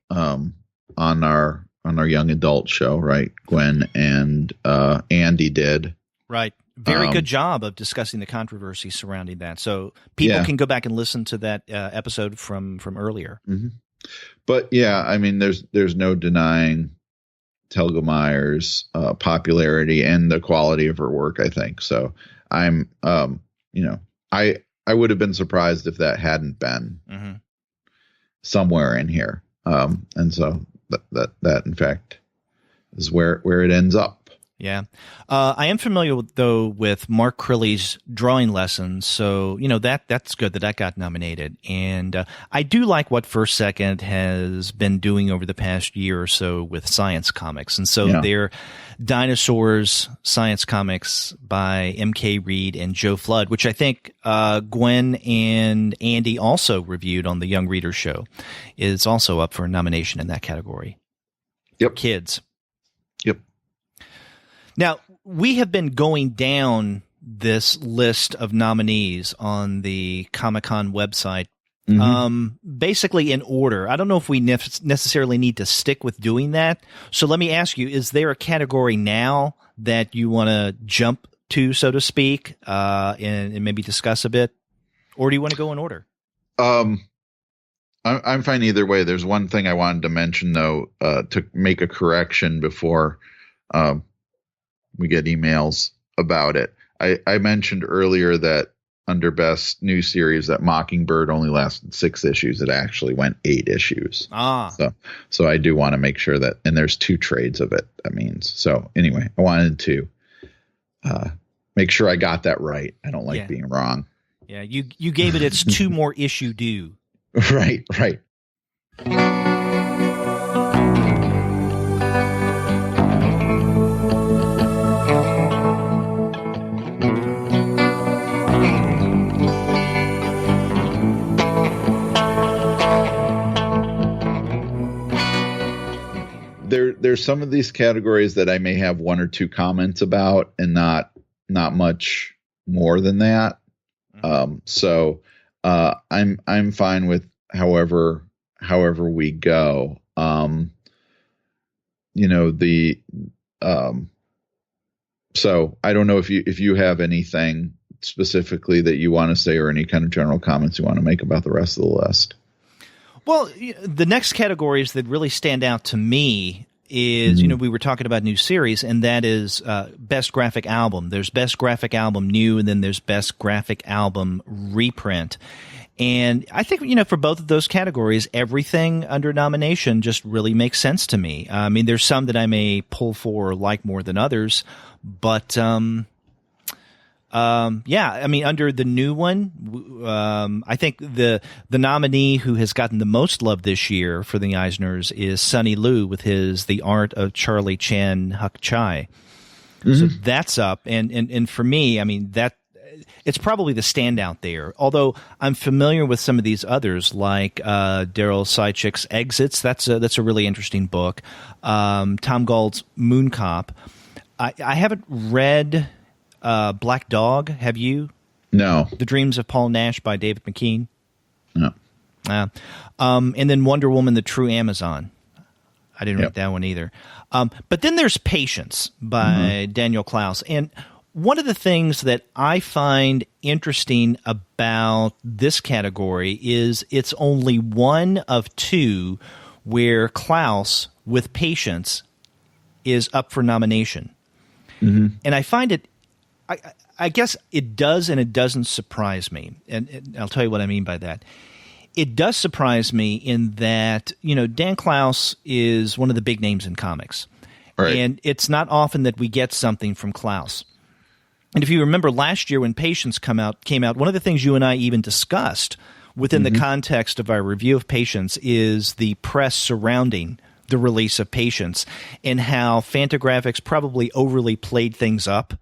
on our young adult show, right? Gwen and Andy did. Right. Very good job of discussing the controversy surrounding that. So people can go back and listen to that episode from earlier. Mm-hmm. But yeah, I mean, there's no denying Telgemeier's popularity and the quality of her work, I think. So I'm, I would have been surprised if that hadn't been somewhere in here. And so that in fact is where it ends up. Yeah. I am familiar with Mark Crilly's drawing lessons. So, that's good that got nominated. And I do like what First Second has been doing over the past year or so with science comics. And so their Dinosaurs science comics by M.K. Reed and Joe Flood, which I think Gwen and Andy also reviewed on the Young Readers Show, is also up for a nomination in that category. Yep. Kids. Yep. Now, we have been going down this list of nominees on the Comic-Con website, basically in order. I don't know if we necessarily need to stick with doing that. So let me ask you, is there a category now that you want to jump to, so to speak, and maybe discuss a bit? Or do you want to go in order? I'm fine either way. There's one thing I wanted to mention, though, to make a correction before we get emails about it. I mentioned earlier that under Best New Series that Mockingbird only lasted 6 issues. It actually went 8 issues. So I do want to make sure that, and there's 2 trades of it, that means. So anyway, I wanted to make sure I got that right. I don't like being wrong. Yeah, you gave it its 2 more issue due. Right. There's some of these categories that I may have 1 or 2 comments about, and not much more than that. So I'm fine with however we go. So I don't know if you have anything specifically that you want to say, or any kind of general comments you want to make about the rest of the list. Well, the next categories that really stand out to me is, we were talking about new series, and that is Best Graphic Album. There's Best Graphic Album New, and then there's Best Graphic Album Reprint. And I think, for both of those categories, everything under nomination just really makes sense to me. I mean, there's some that I may pull for or like more than others, but under the new one, I think the nominee who has gotten the most love this year for the Eisners is Sonny Liu with his The Art of Charlie Chan Huk Chai. So that's up, and for me, I mean, that it's probably the standout there. Although I'm familiar with some of these others, like Daryl Sychik's Exits. That's a really interesting book. Tom Gauld's Mooncop. I haven't read Black Dog. Have you? No. The Dreams of Paul Nash by David McKean. No. And then Wonder Woman: The True Amazon. I didn't read that one either. But then there's Patience by Daniel Klaus. And one of the things that I find interesting about this category is it's only one of 2 where Klaus, with Patience, is up for nomination. And I find it, I guess it does and it doesn't surprise me. And I'll tell you what I mean by that. It does surprise me in that, Dan Klaus is one of the big names in comics. Right. And it's not often that we get something from Klaus. And if you remember last year when Patience came out, one of the things you and I even discussed within the context of our review of Patience is the press surrounding the release of Patience and how Fantagraphics probably overly played things up.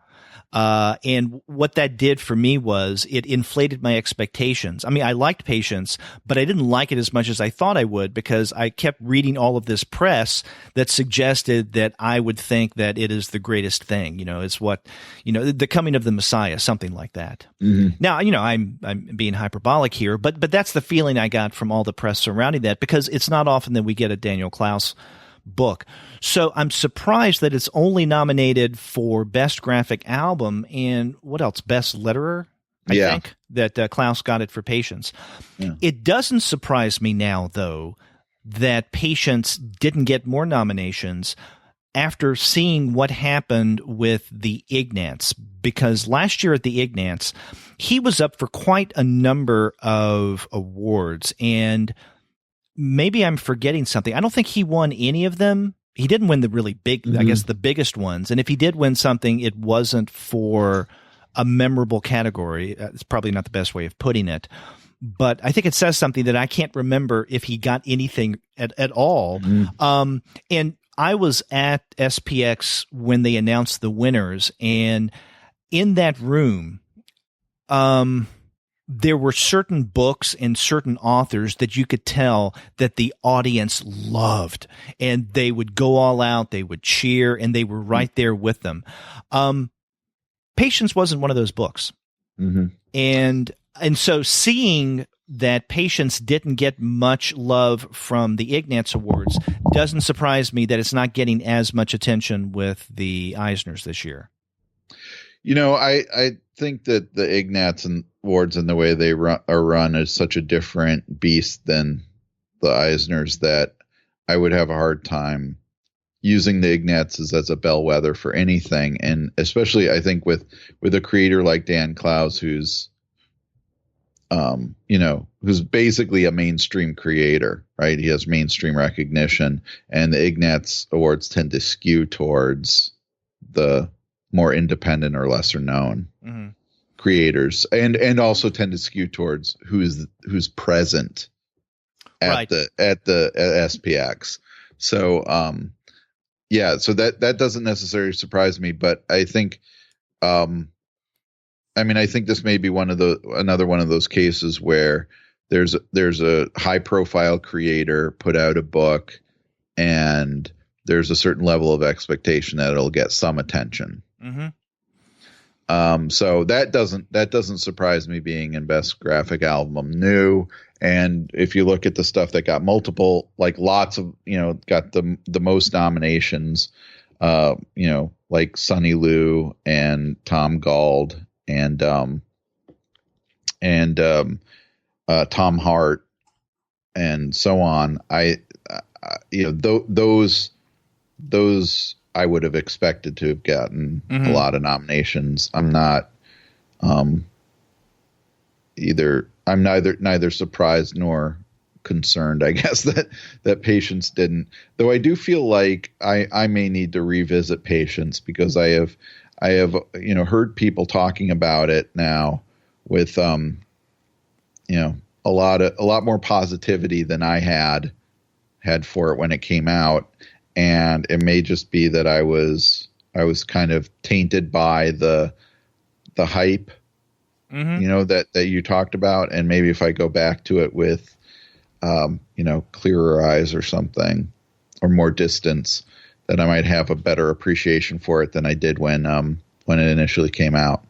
And what that did for me was it inflated my expectations. I mean, I liked Patience, but I didn't like it as much as I thought I would because I kept reading all of this press that suggested that I would think that it is the greatest thing. It's what, the coming of the Messiah, something like that. Now, I'm being hyperbolic here, but that's the feeling I got from all the press surrounding that, because it's not often that we get a Daniel Klaus book. So I'm surprised that it's only nominated for Best Graphic Album and what else? Best Letterer, I think, that Klaus got it for Patience. Yeah. It doesn't surprise me now, though, that Patience didn't get more nominations after seeing what happened with the Ignatz, because last year at the Ignatz, he was up for quite a number of awards, and maybe I'm forgetting something. I don't think he won any of them. He didn't win the really big, I guess, the biggest ones. And if he did win something, it wasn't for a memorable category. It's probably not the best way of putting it. But I think it says something that I can't remember if he got anything at all. And I was at SPX when they announced the winners. And in that room, there were certain books and certain authors that you could tell that the audience loved, and they would go all out, they would cheer, and they were right there with them. Patience wasn't one of those books. And so seeing that Patience didn't get much love from the Ignatz Awards doesn't surprise me that it's not getting as much attention with the Eisners this year. I think that the Ignatz and Awards and the way they are run is such a different beast than the Eisners that I would have a hard time using the Ignatz as a bellwether for anything. And especially, I think with a creator like Dan Clowes, who's basically a mainstream creator, right? He has mainstream recognition, and the Ignatz Awards tend to skew towards the more independent or lesser known creators, and also tend to skew towards who's present at the SPX. So so that doesn't necessarily surprise me, but I think I think this may be another one of those cases where there's a high profile creator put out a book, and there's a certain level of expectation that it'll get some attention. So that doesn't surprise me, being in Best Graphic Album New. And if you look at the stuff that got multiple, like lots of, got the most nominations, like Sonny Liu and Tom Gauld and Tom Hart and so on. Those I would have expected to have gotten a lot of nominations. I'm not neither surprised nor concerned, I guess, that Patience didn't. Though I do feel like I may need to revisit Patience, because I have heard people talking about it now with a lot more positivity than I had for it when it came out. And it may just be that I was kind of tainted by the hype, that you talked about. And maybe if I go back to it with, clearer eyes or something, or more distance, that I might have a better appreciation for it than I did when it initially came out.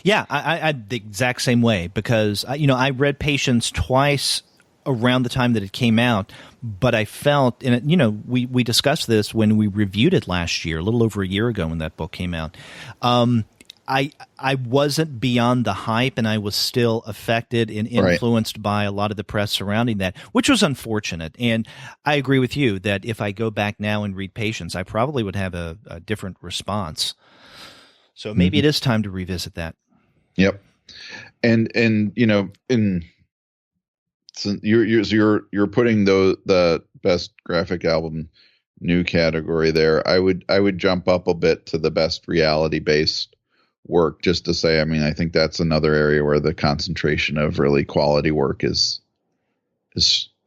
Yeah, I the exact same way, because I read Patience twice around the time that it came out, but I felt, and we discussed this when we reviewed it last year, a little over a year ago when that book came out. I wasn't beyond the hype, and I was still affected and influenced by a lot of the press surrounding that, which was unfortunate. And I agree with you that if I go back now and read Patience, I probably would have a different response. So maybe it is time to revisit that. Yep. And so you're putting the Best Graphic Album New category there. I would jump up a bit to the Best Reality Based Work, just to say, I think that's another area where the concentration of really quality work is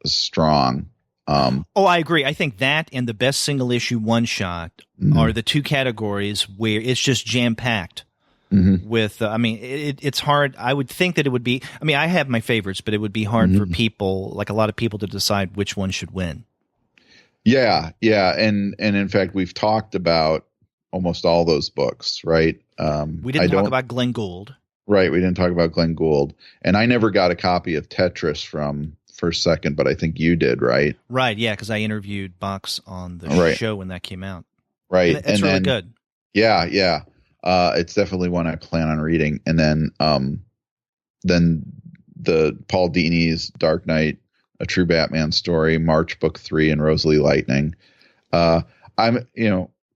strong. I agree. I think that and the Best Single Issue One Shot are the two categories where it's just jam packed. With, it's hard. I would think that it would be, I have my favorites, but it would be hard for people, like a lot of people, to decide which one should win. Yeah. And in fact, we've talked about almost all those books, right? We didn't talk about Glenn Gould. Right. We didn't talk about Glenn Gould. And I never got a copy of Tetris from First Second, but I think you did, right? Right. Yeah. Because I interviewed Box on the show when that came out. Right. And it's really good. Yeah. Yeah. It's definitely one I plan on reading. And then the Paul Dini's Dark Knight, A True Batman Story, March Book 3, and Rosalie Lightning. I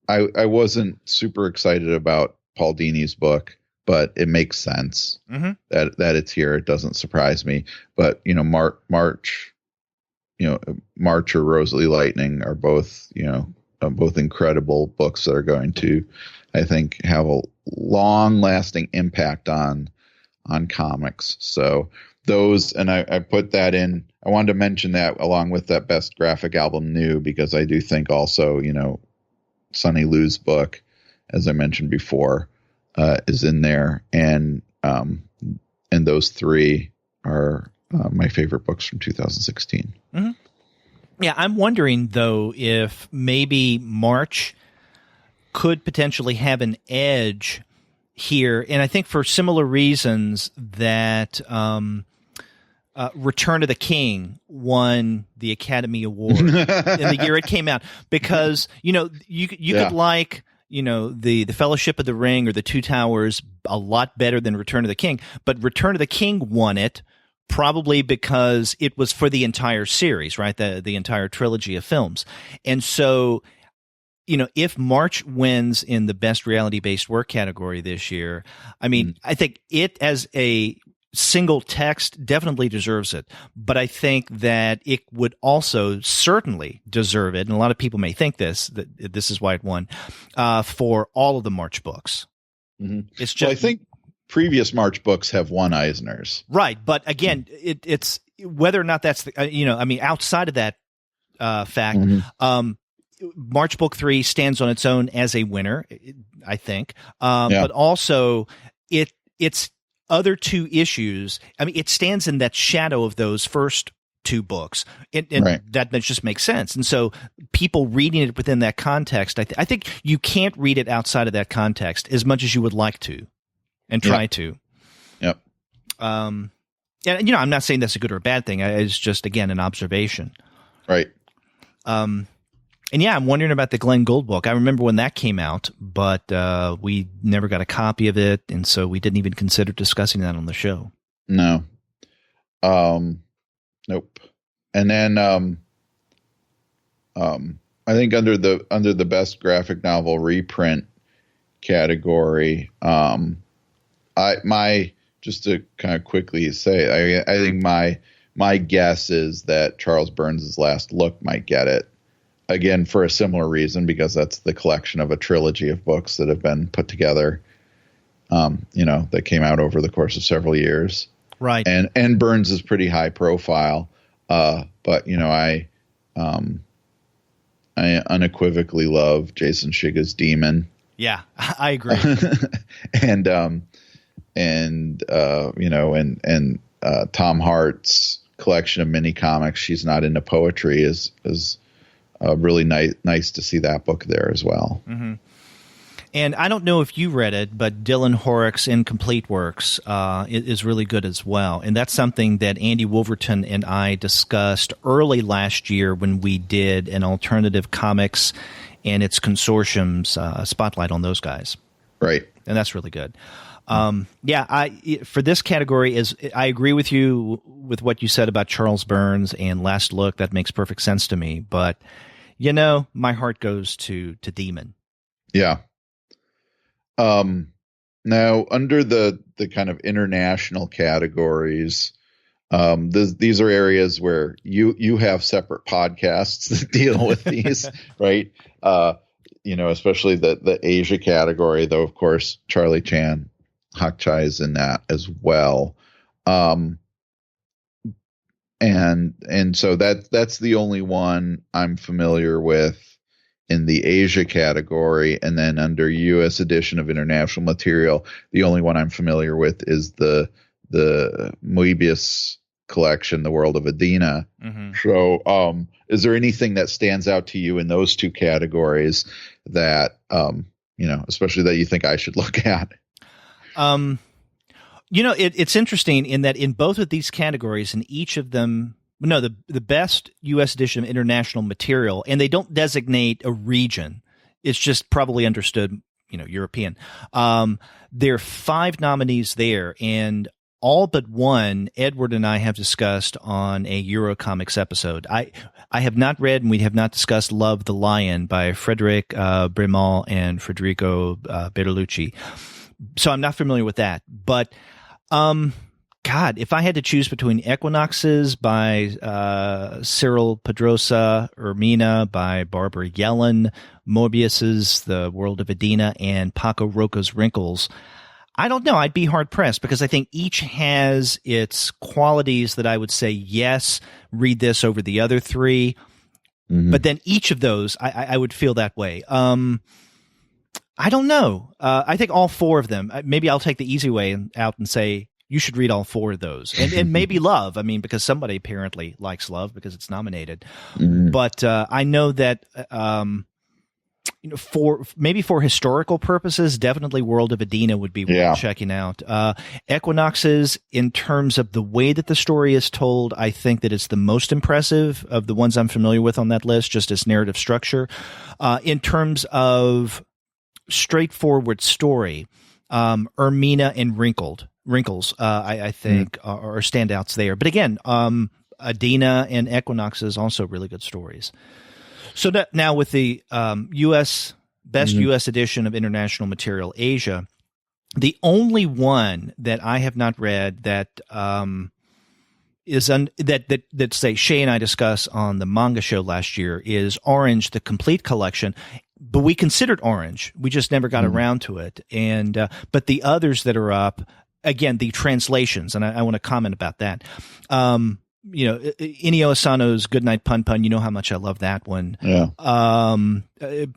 wasn't super excited about Paul Dini's book, but it makes sense that it's here. It doesn't surprise me. But March or Rosalie Lightning are both both incredible books that are going to, I think, have a long-lasting impact on comics. So those, and I put that in. I wanted to mention that along with that Best Graphic Album New, because I do think also, Sonny Liu's book, as I mentioned before, is in there, and those three are my favorite books from 2016. Yeah, I'm wondering though if maybe March could potentially have an edge here, and I think for similar reasons that Return of the King won the Academy Award in the year it came out, because you could like the Fellowship of the Ring or the Two Towers a lot better than Return of the King, but Return of the King won it probably because it was for the entire series, right? The entire trilogy of films. And so, if March wins in the best reality-based work category this year, I mean, I think it as a single text definitely deserves it, but I think that it would also certainly deserve it, and a lot of people may think that this is why it won, for all of the March books. Mm-hmm. It's just, I think previous March books have won Eisners, right? But again, it's whether or not that's the outside of that fact, March Book 3 stands on its own as a winner, I think, but also it's other two issues. I mean, it stands in that shadow of those first two books, and that just makes sense. And so, people reading it within that context, I think you can't read it outside of that context as much as you would like to, and try to. Yep. And I'm not saying that's a good or a bad thing. It's just, again, an observation. Right. And I'm wondering about the Glenn Gould book. I remember when that came out, but we never got a copy of it, and so we didn't even consider discussing that on the show. No. Nope. And then I think under the best graphic novel reprint category, just to kind of quickly say, I think my guess is that Charles Burns' Last Look might get it. Again, for a similar reason, because that's the collection of a trilogy of books that have been put together, that came out over the course of several years. Right. And Burns is pretty high profile. But, I unequivocally love Jason Shiga's Demon. Yeah, I agree. and Tom Hart's collection of mini comics, She's Not Into Poetry, is really nice to see that book there as well. Mm-hmm. And I don't know if you read it, but Dylan Horrock's Incomplete Works is really good as well. And that's something that Andy Wolverton and I discussed early last year when we did an alternative comics and its consortium's spotlight on those guys. Right. And that's really good. For this category, I agree with you with what you said about Charles Burns and Last Look. That makes perfect sense to me. But, my heart goes to Demon. Yeah. Now, under the kind of international categories, these are areas where you have separate podcasts that deal with these, right? Especially the Asia category, though, of course, Charlie Chan Hak-Chai is in that as well. And so that's the only one I'm familiar with in the Asia category. And then under U.S. edition of international material, the only one I'm familiar with is the Moebius collection, The World of Adina. Mm-hmm. So is there anything that stands out to you in those two categories that, especially that you think I should look at? It's interesting in that in both of these categories, in each of them, the best U.S. edition of international material, and they don't designate a region. It's just probably understood, European. There are 5 nominees there, and all but one, Edward and I have discussed on a Eurocomics episode. I have not read, and we have not discussed Love the Lion by Frederic Bremal and Federico Bertolucci. So I'm not familiar with that. But, God, if I had to choose between Equinoxes by Cyril Pedrosa, Ermina by Barbara Yellen, Moebius's The World of Adina, and Paco Roca's Wrinkles, I don't know. I'd be hard-pressed because I think each has its qualities that I would say, yes, read this over the other 3. Mm-hmm. But then each of those, I would feel that way. I don't know. I think all 4 of them. Maybe I'll take the easy way out and say you should read all 4 of those, and maybe Love. I mean, because somebody apparently likes Love because it's nominated. Mm-hmm. But I know that for historical purposes, definitely World of Adina would be worth checking out. Equinoxes, in terms of the way that the story is told, I think that it's the most impressive of the ones I'm familiar with on that list, just as narrative structure. In terms of straightforward story. Ermina and Wrinkles, I think, are standouts there. But again, Adina and Equinox is also really good stories. So that now with the U.S. Best U.S. edition of International Material Asia, the only one that I have not read that that say Shay and I discuss on the manga show last year is Orange, the complete collection. But we considered Orange, we just never got around to it. And but the others that are up, again, the translations, and I want to comment about that. Inio Asano's Goodnight Pun Pun, you know how much I love that one. Yeah.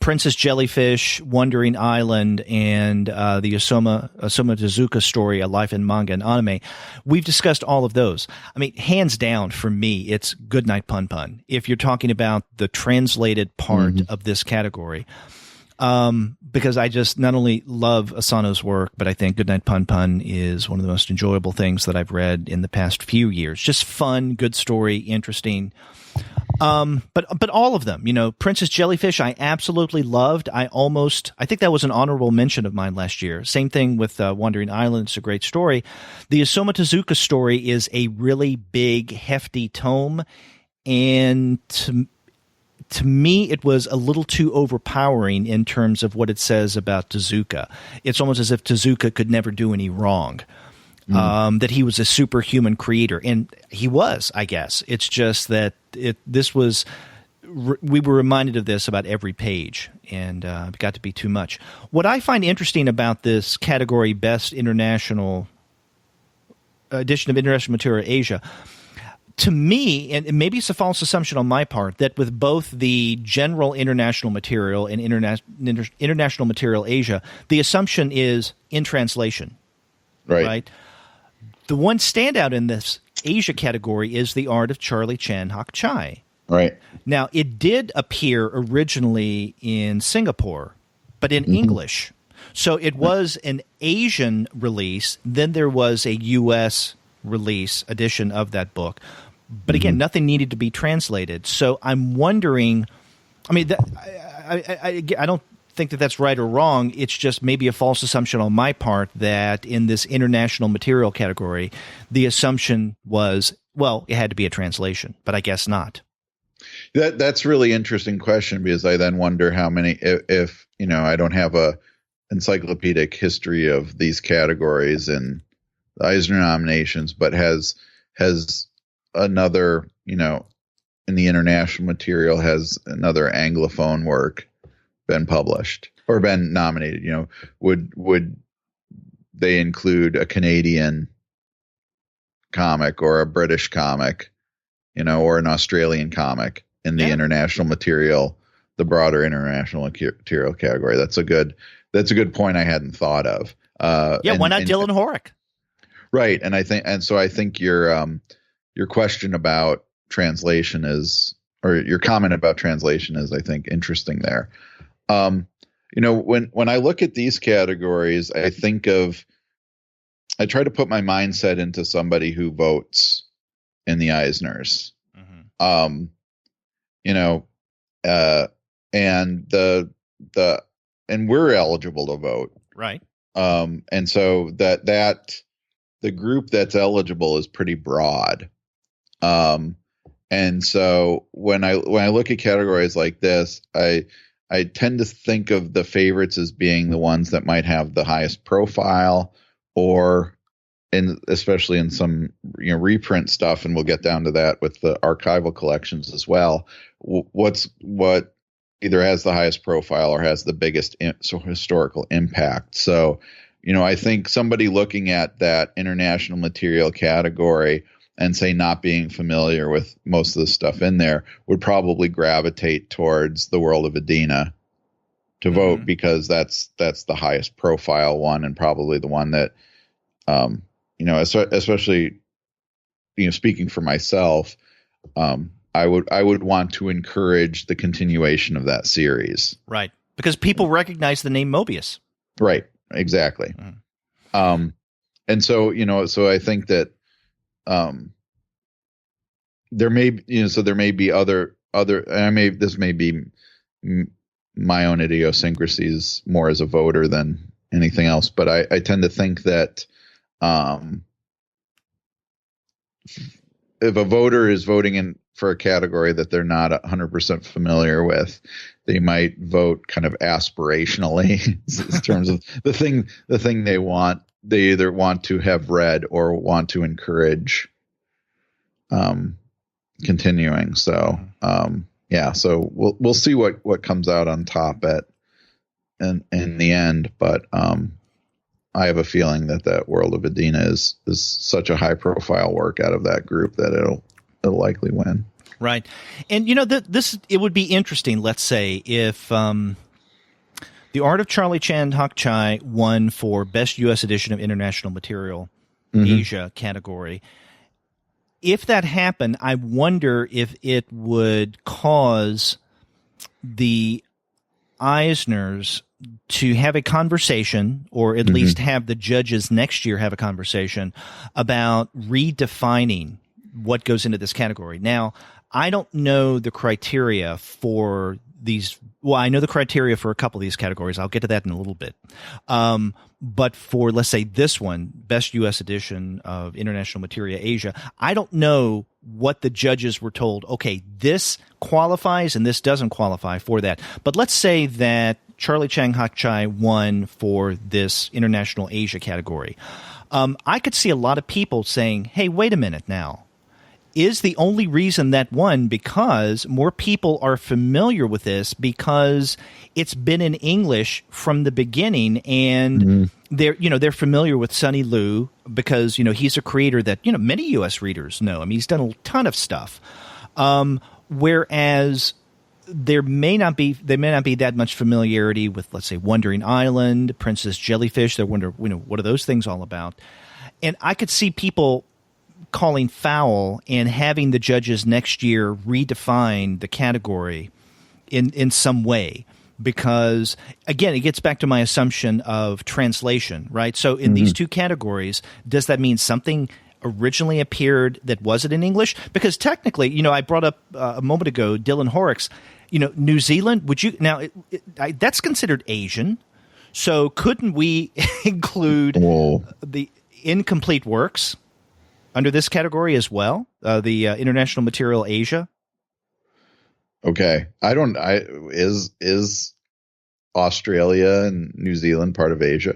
Princess Jellyfish, Wandering Island, and the Osama Tezuka story, A Life in Manga and Anime. We've discussed all of those. I mean, hands down for me, it's Goodnight Pun Pun. If you're talking about the translated part of this category. Because I just not only love Asano's work, but I think Goodnight Pun Pun is one of the most enjoyable things that I've read in the past few years. Just fun, good story, interesting. But all of them, Princess Jellyfish, I absolutely loved. I think that was an honorable mention of mine last year. Same thing with Wandering Island. It's a great story. The Osama Tezuka story is a really big, hefty tome, and to me, it was a little too overpowering in terms of what it says about Tezuka. It's almost as if Tezuka could never do any wrong, that he was a superhuman creator. And he was, I guess. It's just that we were reminded of this about every page, and it got to be too much. What I find interesting about this category, Best International Edition of International Material Asia, to me, and maybe it's a false assumption on my part, that with both the general international material and international material Asia, the assumption is in translation. Right? The one standout in this Asia category is The Art of Charlie Chan Hak Chai. Right. Now, it did appear originally in Singapore, but in English. So it was an Asian release. Then there was a U.S. release edition of that book. But again, nothing needed to be translated. So I'm wondering, I mean, I don't think that that's right or wrong. It's just maybe a false assumption on my part that in this international material category, the assumption was, well, it had to be a translation, but I guess not. That's a really interesting question, because I then wonder how many, if I don't have a encyclopedic history of these categories and the Eisner nominations, but has another, in the international material, has another Anglophone work been published or been nominated? Would they include a Canadian comic or a British comic, or an Australian comic in the international material, the broader international material category? That's a good point I hadn't thought of. Why not Dylan Horrick? Right, and I think your question about translation is, or your comment about translation is, I think, interesting there. When I look at these categories, I try to put my mindset into somebody who votes in the Eisners. And we're eligible to vote. Right. And so that the group that's eligible is pretty broad. And so when I look at categories like this, I tend to think of the favorites as being the ones that might have the highest profile, or especially in some reprint stuff, and we'll get down to that with the archival collections as well. What either has the highest profile or has the biggest historical impact. So, I think somebody looking at that international material category and say not being familiar with most of the stuff in there would probably gravitate towards the World of Adina to vote, because that's the highest profile one, and probably the one that, especially, speaking for myself, I would want to encourage the continuation of that series. Right. Because people recognize the name Mobius. Right. Exactly. And so, so I think that, there may be other, this may be my own idiosyncrasies more as a voter than anything else. But I tend to think that if a voter is voting in for a category that they're not 100% familiar with, they might vote kind of aspirationally in terms of the thing they want. They either want to have read or want to encourage continuing. So so we'll see what comes out on top in the end. But I have a feeling that World of Adina is such a high profile work out of that group that it'll likely win. Right. And, it would be interesting, let's say, if The Art of Charlie Chan Hak Chai won for Best U.S. Edition of International Material, Asia category. If that happened, I wonder if it would cause the Eisners to have a conversation, or at least have the judges next year have a conversation about redefining what goes into this category. Now, I don't know the criteria for these. Well, I know the criteria for a couple of these categories. I'll get to that in a little bit. But for, let's say, this one, Best U.S. Edition of International Materia Asia, I don't know what the judges were told. Okay, this qualifies and this doesn't qualify for that. But let's say that Charlie Chang Hak Chai won for this International Asia category. I could see a lot of people saying, hey, wait a minute now. Is the only reason that won because more people are familiar with this because it's been in English from the beginning, and they're familiar with Sonny Liu because he's a creator that many U.S. readers know. I mean, he's done a ton of stuff. Whereas there may not be that much familiarity with, let's say, Wandering Island, Princess Jellyfish. They wonder, what are those things all about? And I could see people calling foul and having the judges next year redefine the category in some way, because again, it gets back to my assumption of translation, right? So in these two categories, does that mean something originally appeared that wasn't in English? Because technically, I brought up a moment ago, Dylan Horrocks, New Zealand, would you now that's considered Asian. So couldn't we include the incomplete works under this category as well, the International Material Asia? Okay, is Australia and New Zealand part of Asia?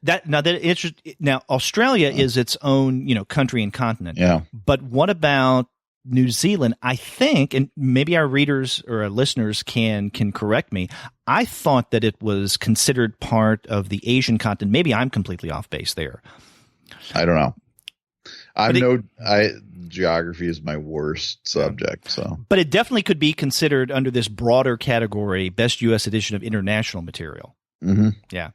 Now Australia is its own country and continent. Yeah. But what about New Zealand? I think, and maybe our readers or our listeners can correct me, I thought that it was considered part of the Asian continent. Maybe I'm completely off base there. I don't know. Geography is my worst subject. So, but it definitely could be considered under this broader category, Best U.S. Edition of International Material. Yeah.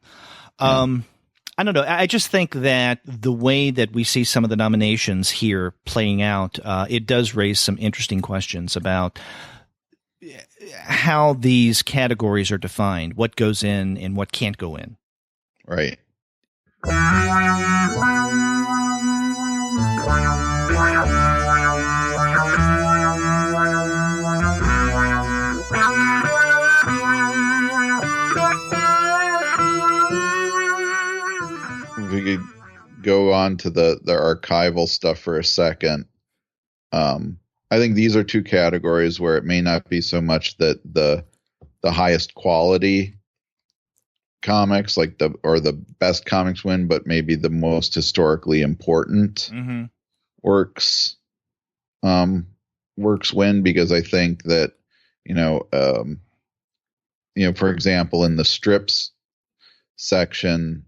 I don't know. I just think that the way that we see some of the nominations here playing out, it does raise some interesting questions about how these categories are defined, what goes in and what can't go in. Right. We could go on to the archival stuff for a second. I think these are two categories where it may not be so much that the highest quality comics, like the best comics win, but maybe the most historically important works win, because I think that for example, in the strips section,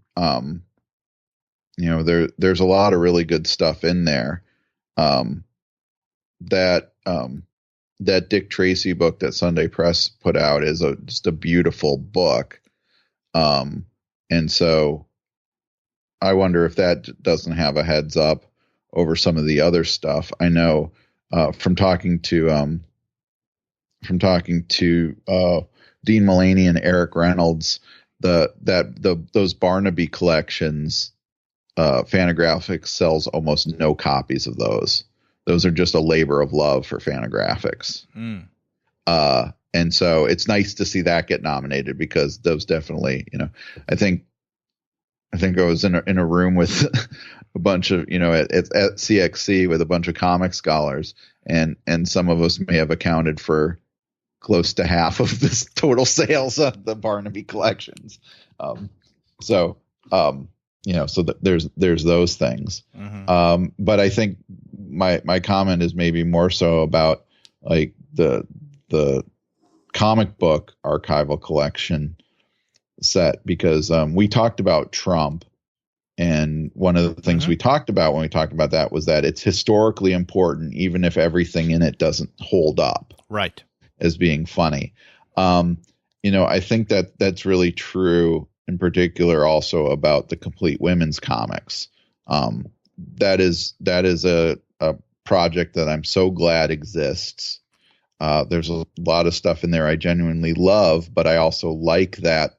there's a lot of really good stuff in there. That Dick Tracy book that Sunday Press put out is just a beautiful book. And so I wonder if that doesn't have a heads up over some of the other stuff. I know from talking to Dean Mullaney and Eric Reynolds, those Barnaby collections, Fantagraphics sells almost no copies of those. Those are just a labor of love for Fantagraphics. And so it's nice to see that get nominated, because those definitely, I think I was in a room with a bunch of, at CXC with a bunch of comic scholars, and some of us may have accounted for close to half of this total sales of the Barnaby collections. So there's those things. Mm-hmm. But I think my comment is maybe more so about like the comic book archival collection set, because we talked about Trump, and one of the things mm-hmm. we talked about when we talked about that was that it's historically important, even if everything in it doesn't hold up right as being funny. I think that's really true, in particular also about the complete women's comics. That is a project that I'm so glad exists. There's a lot of stuff in there I genuinely love, but I also like that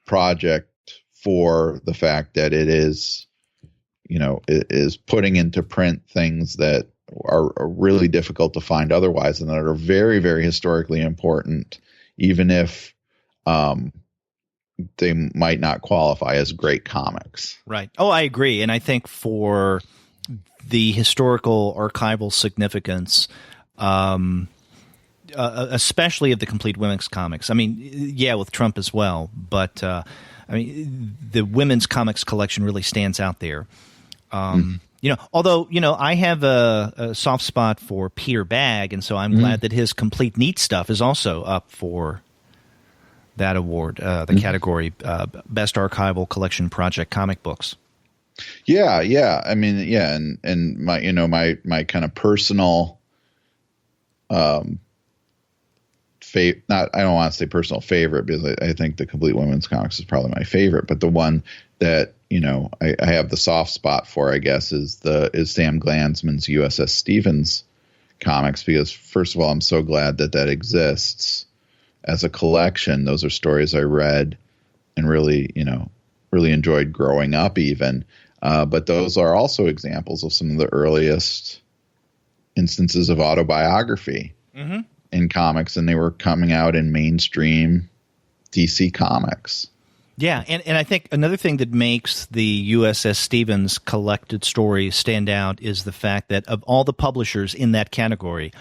project for the fact that it is putting into print things that are really difficult to find otherwise, and that are very, very historically important, even if they might not qualify as great comics. Right. Oh, I agree. And I think for the historical archival significance, especially of the complete women's comics. I mean, yeah, with Trump as well, but the women's comics collection really stands out there. Although I have a soft spot for Peter Bagg, and so I'm glad that his complete neat stuff is also up for that award, the category Best Archival Collection Project Comic Books. Yeah. I mean, yeah, and my kind of personal I don't want to say personal favorite, because I think the complete women's comics is probably my favorite, but the one that I have the soft spot for, I guess, is Sam Glanzman's USS Stevens comics, because first of all, I'm so glad that exists as a collection. Those are stories I read and really enjoyed growing up even. But those are also examples of some of the earliest instances of autobiography in comics, and they were coming out in mainstream DC Comics. Yeah, and I think another thing that makes the USS Stevens collected stories stand out is the fact that of all the publishers in that category,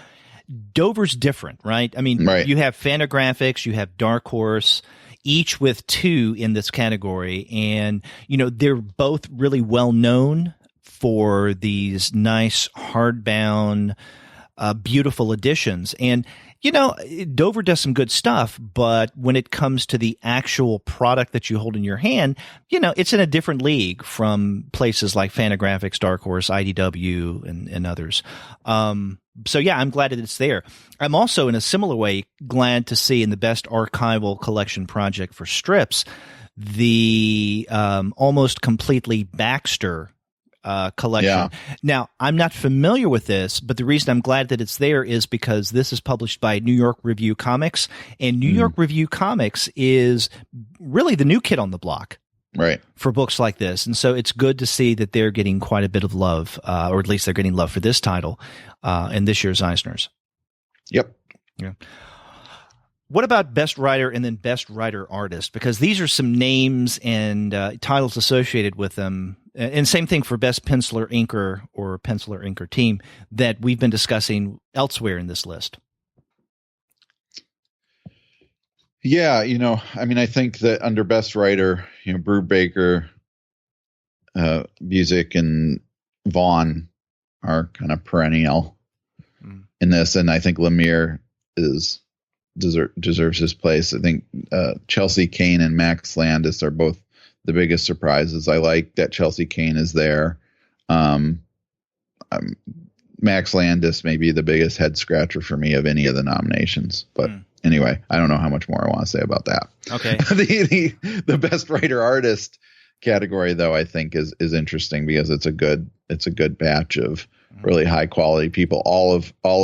Dover's different, right? I mean, You have Fantagraphics, you have Dark Horse, each with 2 in this category, and they're both really well known for these nice hardbound, beautiful editions. And Dover does some good stuff, but when it comes to the actual product that you hold in your hand, it's in a different league from places like Fantagraphics, Dark Horse, IDW, and others. So yeah, I'm glad that it's there. I'm also, in a similar way, glad to see in the Best Archival Collection Project for strips, the almost completely Baxter collection. Yeah. Now, I'm not familiar with this, but the reason I'm glad that it's there is because this is published by New York Review Comics, and New York Review Comics is really the new kid on the block. Right. For books like this. And so it's good to see that they're getting quite a bit of love, or at least they're getting love for this title in this year's Eisners. Yep. Yeah. What about Best Writer and then Best Writer Artist? Because these are some names and titles associated with them. And same thing for Best Penciler Inker or Penciler Inker Team that we've been discussing elsewhere in this list. Yeah, I think that under Best Writer, Brubaker, Busiek, and Vaughn are kind of perennial in this, and I think Lemire deserves his place. I think Chelsea Kane and Max Landis are both the biggest surprises. I like that Chelsea Kane is there. Max Landis may be the biggest head scratcher for me of any of the nominations, but anyway, I don't know how much more I want to say about that. Okay. the Best Writer Artist category, though, I think is interesting because it's a good batch of really high quality people, all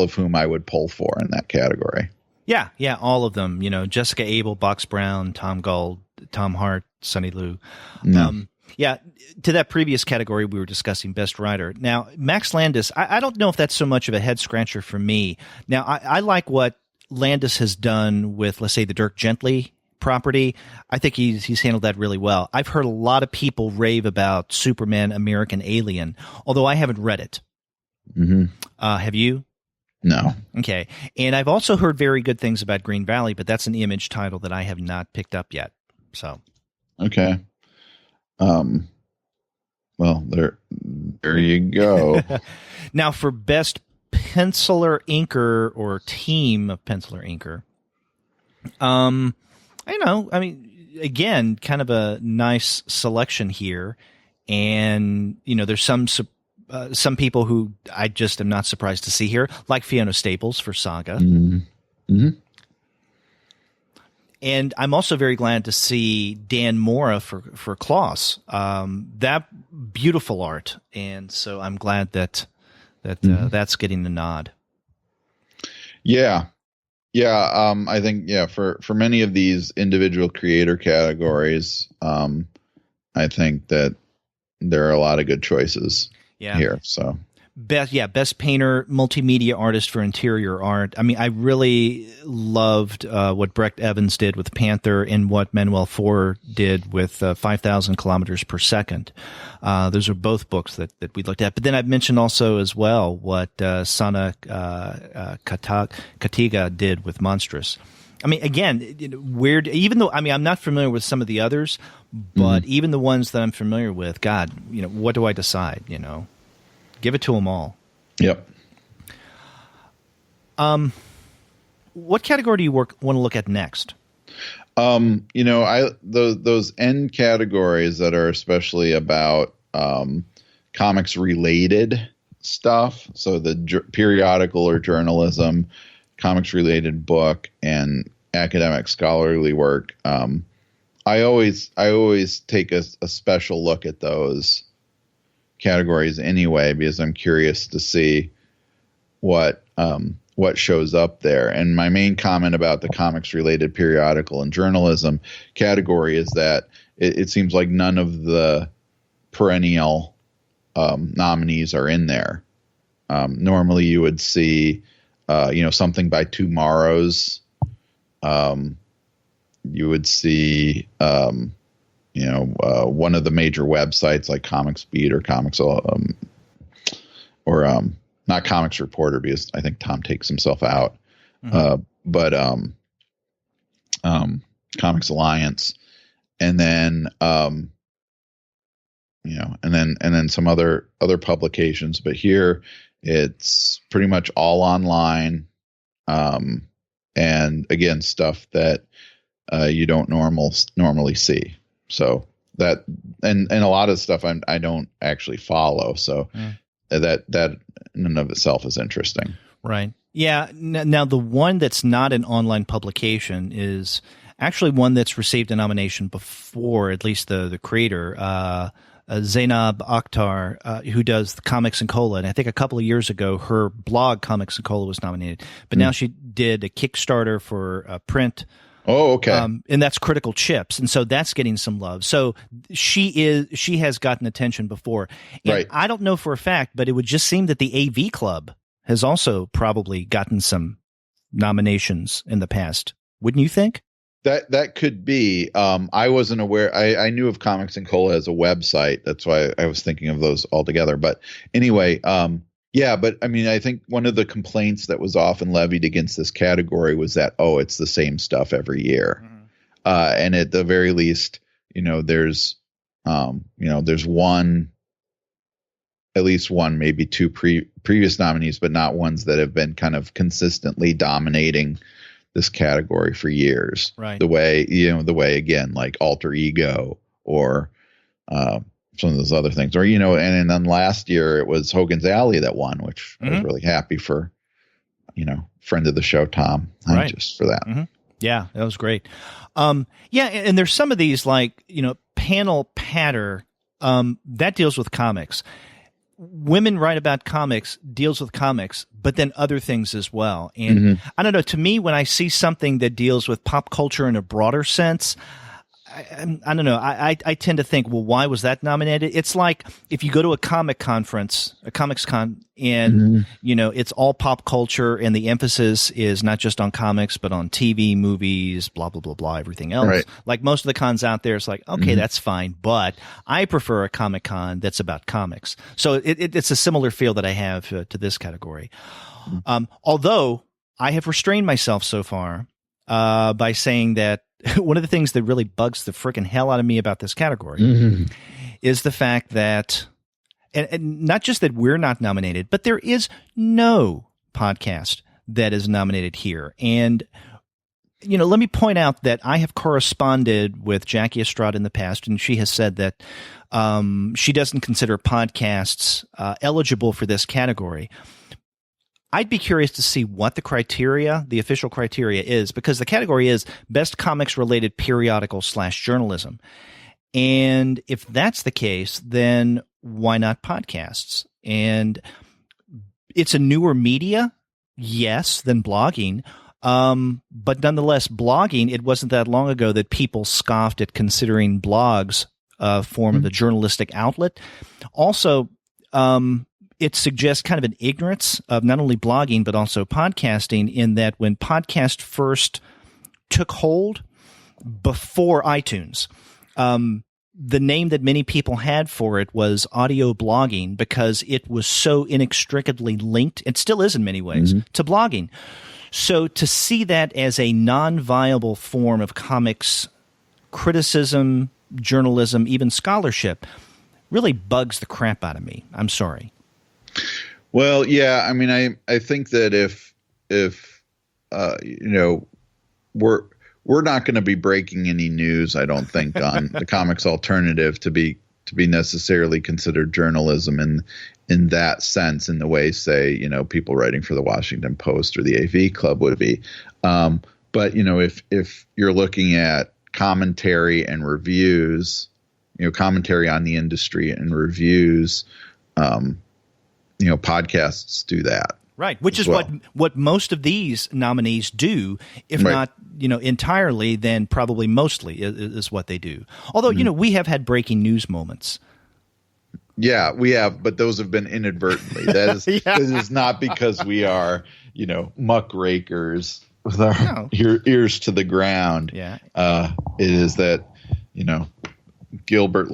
of whom I would pull for in that category. Yeah, all of them. Jessica Abel, Box Brown, Tom Gold, Tom Hart, Sonny Liu. No. Yeah, to that previous category we were discussing, Best Writer. Now, Max Landis, I don't know if that's so much of a head-scratcher for me. Now, I like what Landis has done with, let's say, the Dirk Gently property. I think he's handled that really well. I've heard a lot of people rave about Superman American Alien, although I haven't read it. Mm-hmm. Have you? No. Okay. And I've also heard very good things about Green Valley, but that's an Image title that I have not picked up yet. So. Okay. Well, there you go. Now, for Best Penciler Inker or Team of Penciler Inker, again, kind of a nice selection here. And, there's some people who I just am not surprised to see here, like Fiona Staples for Saga. Mm-hmm. Mm-hmm. And I'm also very glad to see Dan Mora for Klaus. That beautiful art, and so I'm glad that that's getting the nod. Yeah. I think for many of these individual creator categories, I think that there are a lot of good choices here. So. Best painter, multimedia artist for interior art. I mean, I really loved what Brecht Evans did with Panther and what Manuel Four did with 5,000 kilometers per second. Those are both books that we looked at. But then I've mentioned also as well what Sana Katiga did with Monstrous. I mean, again, weird. Even though I'm not familiar with some of the others, but even the ones that I'm familiar with, God, what do I decide? Give it to them all. Yep. What category do you want to look at next? Those end categories that are especially about comics related stuff. So the periodical or journalism, comics related book, and academic scholarly work. I always take a special look at those categories anyway, because I'm curious to see what shows up there. And my main comment about the comics related periodical and journalism category is that it seems like none of the perennial nominees are in there. Normally you would see something by Tomorrows. You would see one of the major websites like Comics Beat or Comics, not Comics Reporter, because I think Tom takes himself out, but Comics Alliance, and then and then some other publications. But here it's pretty much all online, and again, stuff that you don't normally see. So that and a lot of stuff I don't actually follow. So that in and of itself is interesting. Right. Yeah. Now the one that's not an online publication is actually one that's received a nomination before, at least the creator, Zainab Akhtar, who does the Comics and Cola. And I think a couple of years ago, her blog Comics and Cola was nominated, but now she did a Kickstarter for print. Oh, okay. And that's Critical Chips, and so that's getting some love. So she has gotten attention before. And right. I don't know for a fact, but it would just seem that the AV Club has also probably gotten some nominations in the past. Wouldn't you think? That could be. I wasn't aware. I knew of Comics and Cola as a website. That's why I was thinking of those all together. But anyway, yeah, but I mean, I think one of the complaints that was often levied against this category was that, it's the same stuff every year. Mm-hmm. And at the very least, there's one, at least one, maybe two previous nominees, but not ones that have been kind of consistently dominating this category for years. Right. The way again, like Alter Ego or, some of those other things, or and then last year it was Hogan's Alley that won, which I was really happy for, friend of the show Tom, just for that. Mm-hmm. Yeah, that was great. Yeah, and there's some of these like Panel Patter that deals with comics. Women Write About Comics deals with comics, but then other things as well. And I don't know. To me, when I see something that deals with pop culture in a broader sense, I don't know. I tend to think, well, why was that nominated? It's like if you go to a comic conference, a comics con, and it's all pop culture, and the emphasis is not just on comics, but on TV, movies, blah blah blah blah, everything else. Right. Like most of the cons out there, it's like, okay, that's fine, but I prefer a comic con that's about comics. So it's a similar feel that I have to this category. Although I have restrained myself so far by saying that one of the things that really bugs the freaking hell out of me about this category is the fact that, and not just that we're not nominated, but there is no podcast that is nominated here. And, let me point out that I have corresponded with Jackie Estrada in the past, and she has said that she doesn't consider podcasts eligible for this category. I'd be curious to see what the official criteria is, because the category is best comics related periodical / journalism. And if that's the case, then why not podcasts? And it's a newer media, yes, than blogging. But nonetheless, blogging, it wasn't that long ago that people scoffed at considering blogs a form of a journalistic outlet. Also, it suggests kind of an ignorance of not only blogging, but also podcasting, in that when podcast first took hold before iTunes, the name that many people had for it was audio blogging, because it was so inextricably linked, it still is in many ways, to blogging. So to see that as a non-viable form of comics criticism, journalism, even scholarship, really bugs the crap out of me. I'm sorry. Well, yeah, I mean, I think that if we're not going to be breaking any news, I don't think, on the comics alternative to be necessarily considered journalism in that sense, in the way, say, people writing for the Washington Post or the AV Club would be. But if you're looking at commentary and reviews, commentary on the industry and reviews, podcasts do that. Right, which is what most of these nominees do, if not, entirely, then probably mostly is what they do. Although, we have had breaking news moments. Yeah, we have, but those have been inadvertently. That is not because we are, muckrakers with our ears to the ground. Yeah, it is that, Gilbert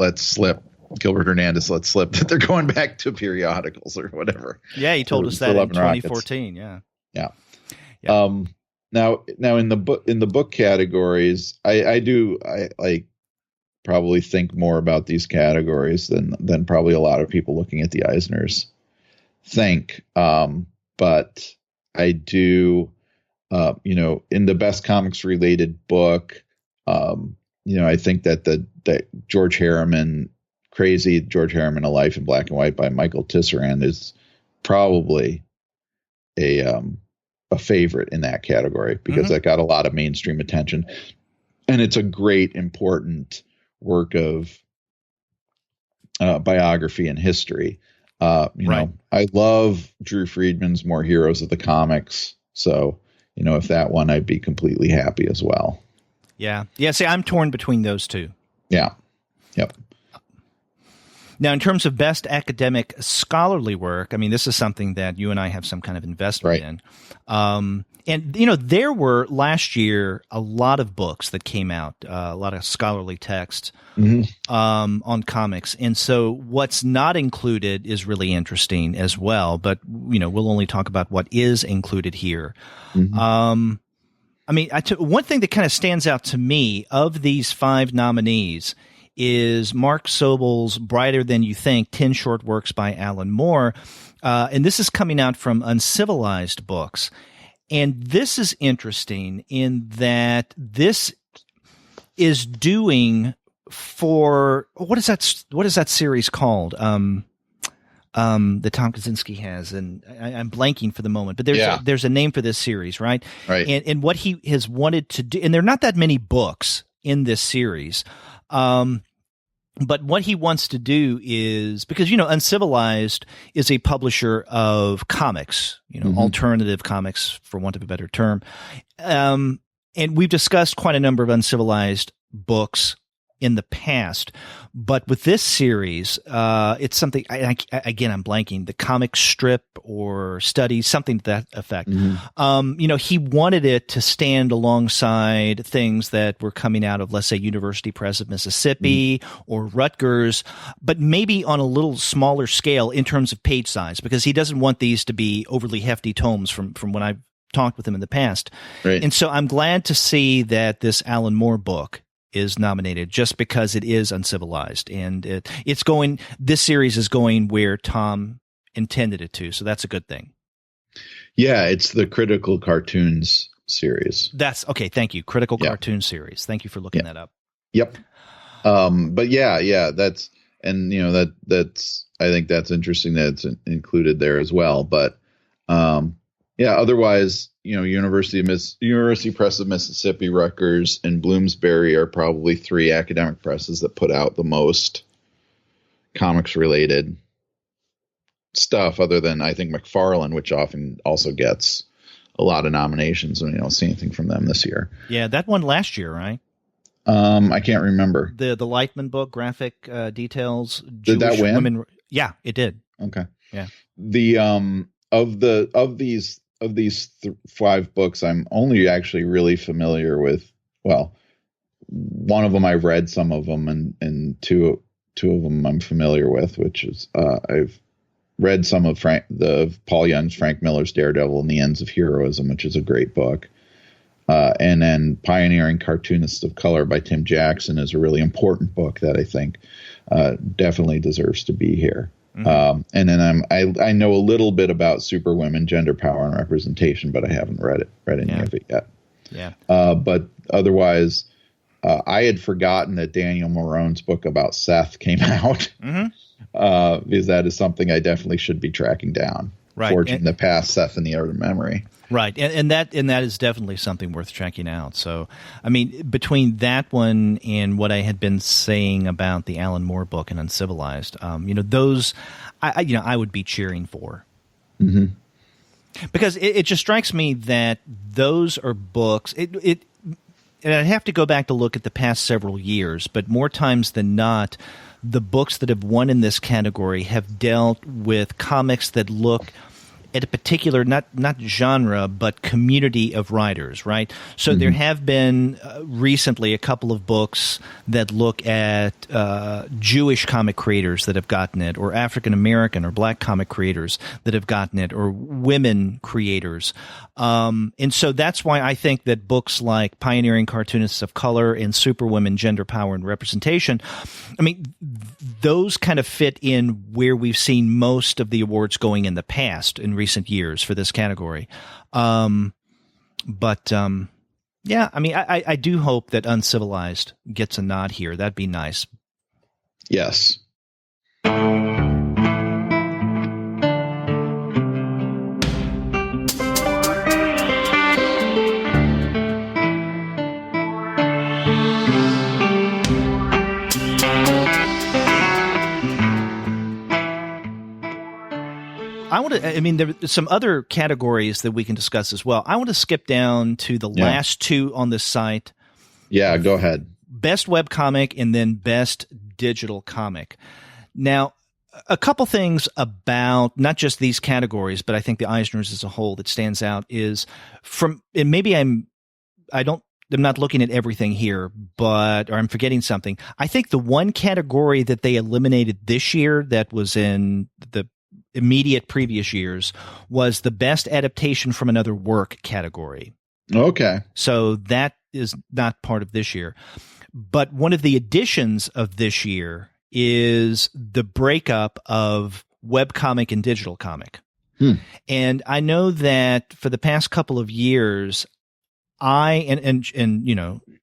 Hernandez lets slip that they're going back to periodicals or whatever. Yeah, he told us that in 2014. Rockets. Yeah. Now in the book categories, I probably think more about these categories than probably a lot of people looking at the Eisners think. But I do, in the best comics related book, I think that George Harriman, Crazy George Harriman, A Life in Black and White by Michael Tisserand, is probably a favorite in that category, because that got a lot of mainstream attention, and it's a great, important work of biography and history. I love Drew Friedman's More Heroes of the Comics, so if that one, I'd be completely happy as well. Yeah. See, I'm torn between those two. Yeah. Yep. Now, in terms of best academic scholarly work, I mean, this is something that you and I have some kind of investment in. And, there were last year a lot of books that came out, a lot of scholarly text on comics. And so what's not included is really interesting as well. But, we'll only talk about what is included here. I mean, one thing that kind of stands out to me of these 5 nominees is Mark Sobel's Brighter Than You Think, 10 Short Works by Alan Moore. And this is coming out from Uncivilized Books. And this is interesting in that this is doing for, what is that series called? That Tom Kaczynski has, and I'm blanking for the moment, but there's a name for this series, right? Right. And what he has wanted to do, and there are not that many books in this series, but what he wants to do is, because, Uncivilized is a publisher of comics, alternative comics, for want of a better term. And we've discussed quite a number of Uncivilized books in the past, but with this series, it's something. Again, I'm blanking. The comic strip or study, something to that effect. Mm-hmm. He wanted it to stand alongside things that were coming out of, let's say, University Press of Mississippi or Rutgers, but maybe on a little smaller scale in terms of page size, because he doesn't want these to be overly hefty tomes. From when I've talked with him in the past, right. And so I'm glad to see that this Alan Moore book is nominated, just because it is uncivilized, and it's going. This series is going where Tom intended it to, so that's a good thing. Yeah, it's the Critical Cartoons series. That's okay. Thank you, Critical Cartoon series. Thank you for looking that up. Yep. But that's that's. I think that's interesting that it's included there as well. But otherwise, University Press of Mississippi, Rutgers, and Bloomsbury are probably three academic presses that put out the most comics related stuff, other than, I think, McFarlane, which often also gets a lot of nominations, and we don't see anything from them this year. Yeah, that won last year, right? I can't remember. The Lightman book, graphic details. Did Jewish that win? Women, yeah, it did. Okay. Yeah. The of these 5 books, I'm only actually really familiar with. Well, one of them I've read some of them, and two of them I'm familiar with, which is I've read some of Paul Young's Frank Miller's Daredevil and the Ends of Heroism, which is a great book. And then Pioneering Cartoonists of Color by Tim Jackson is a really important book that I think definitely deserves to be here. Mm-hmm. And then I know a little bit about Superwomen, Gender, Power, and Representation, but I haven't read any of it yet. Yeah. But otherwise, I had forgotten that Daniel Marone's book about Seth came out, because that is something I definitely should be tracking down. Right. Forging in the Past, Seth in the Art of Memory. Right, and that is definitely something worth checking out. So, I mean, between that one and what I had been saying about the Alan Moore book and Uncivilized, those, I would be cheering for. Mm-hmm. Because it just strikes me that those are books. And I'd have to go back to look at the past several years, but more times than not, the books that have won in this category have dealt with comics that look at a particular, not genre, but community of writers, right? So there have been recently a couple of books that look at Jewish comic creators that have gotten it, or African American or Black comic creators that have gotten it, or women creators. And so that's why I think that books like Pioneering Cartoonists of Color and Superwomen, Gender, Power, and Representation, I mean, those kind of fit in where we've seen most of the awards going in the past, in recent years, for this category. Yeah, I mean, I do hope that Uncivilized gets a nod here. That'd be nice. Yes. There's some other categories that we can discuss as well. I want to skip down to the last two on this site. Yeah, go ahead. Best webcomic and then best digital comic. Now, a couple things about not just these categories, but I think the Eisners as a whole that stands out is and maybe I'm not looking at everything here, or I'm forgetting something. I think the one category that they eliminated this year that was in the immediate previous years was the best adaptation from another work category. Okay. So that is not part of this year. But one of the additions of this year is the breakup of webcomic and digital comic. And I know that for the past couple of years, and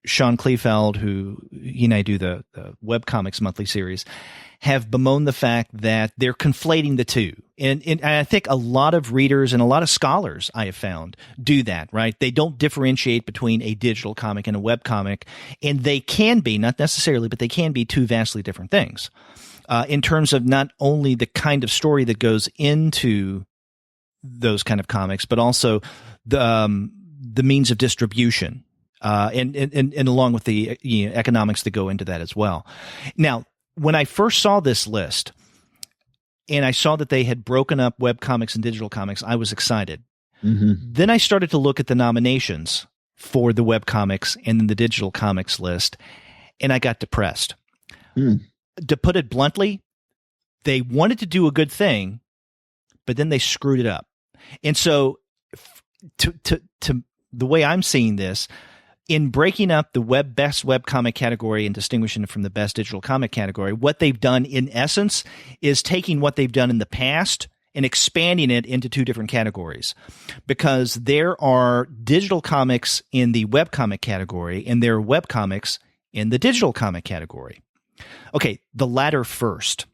Sean Kleefeld, who he and I do the webcomics monthly series, have bemoaned the fact that they're conflating the two. And I think a lot of readers and a lot of scholars I have found do that, right? They don't differentiate between a digital comic and a webcomic, and they can be, not necessarily, but they can be two vastly different things in terms of not only the kind of story that goes into those kind of comics, but also the means of distribution. and along with the economics that go into that as well. Now, when I first saw this list and I saw that they had broken up webcomics and digital comics, I was excited. Mm-hmm. Then I started to look at the nominations for the webcomics and then the digital comics list, and I got depressed. To put it bluntly, they wanted to do a good thing, but then they screwed it up. And so to the way I'm seeing this, in breaking up the best webcomic category and distinguishing it from the best digital comic category, what they've done in essence is taking what they've done in the past and expanding it into two different categories, because there are digital comics in the webcomic category and there are webcomics in the digital comic category. Okay, the latter first.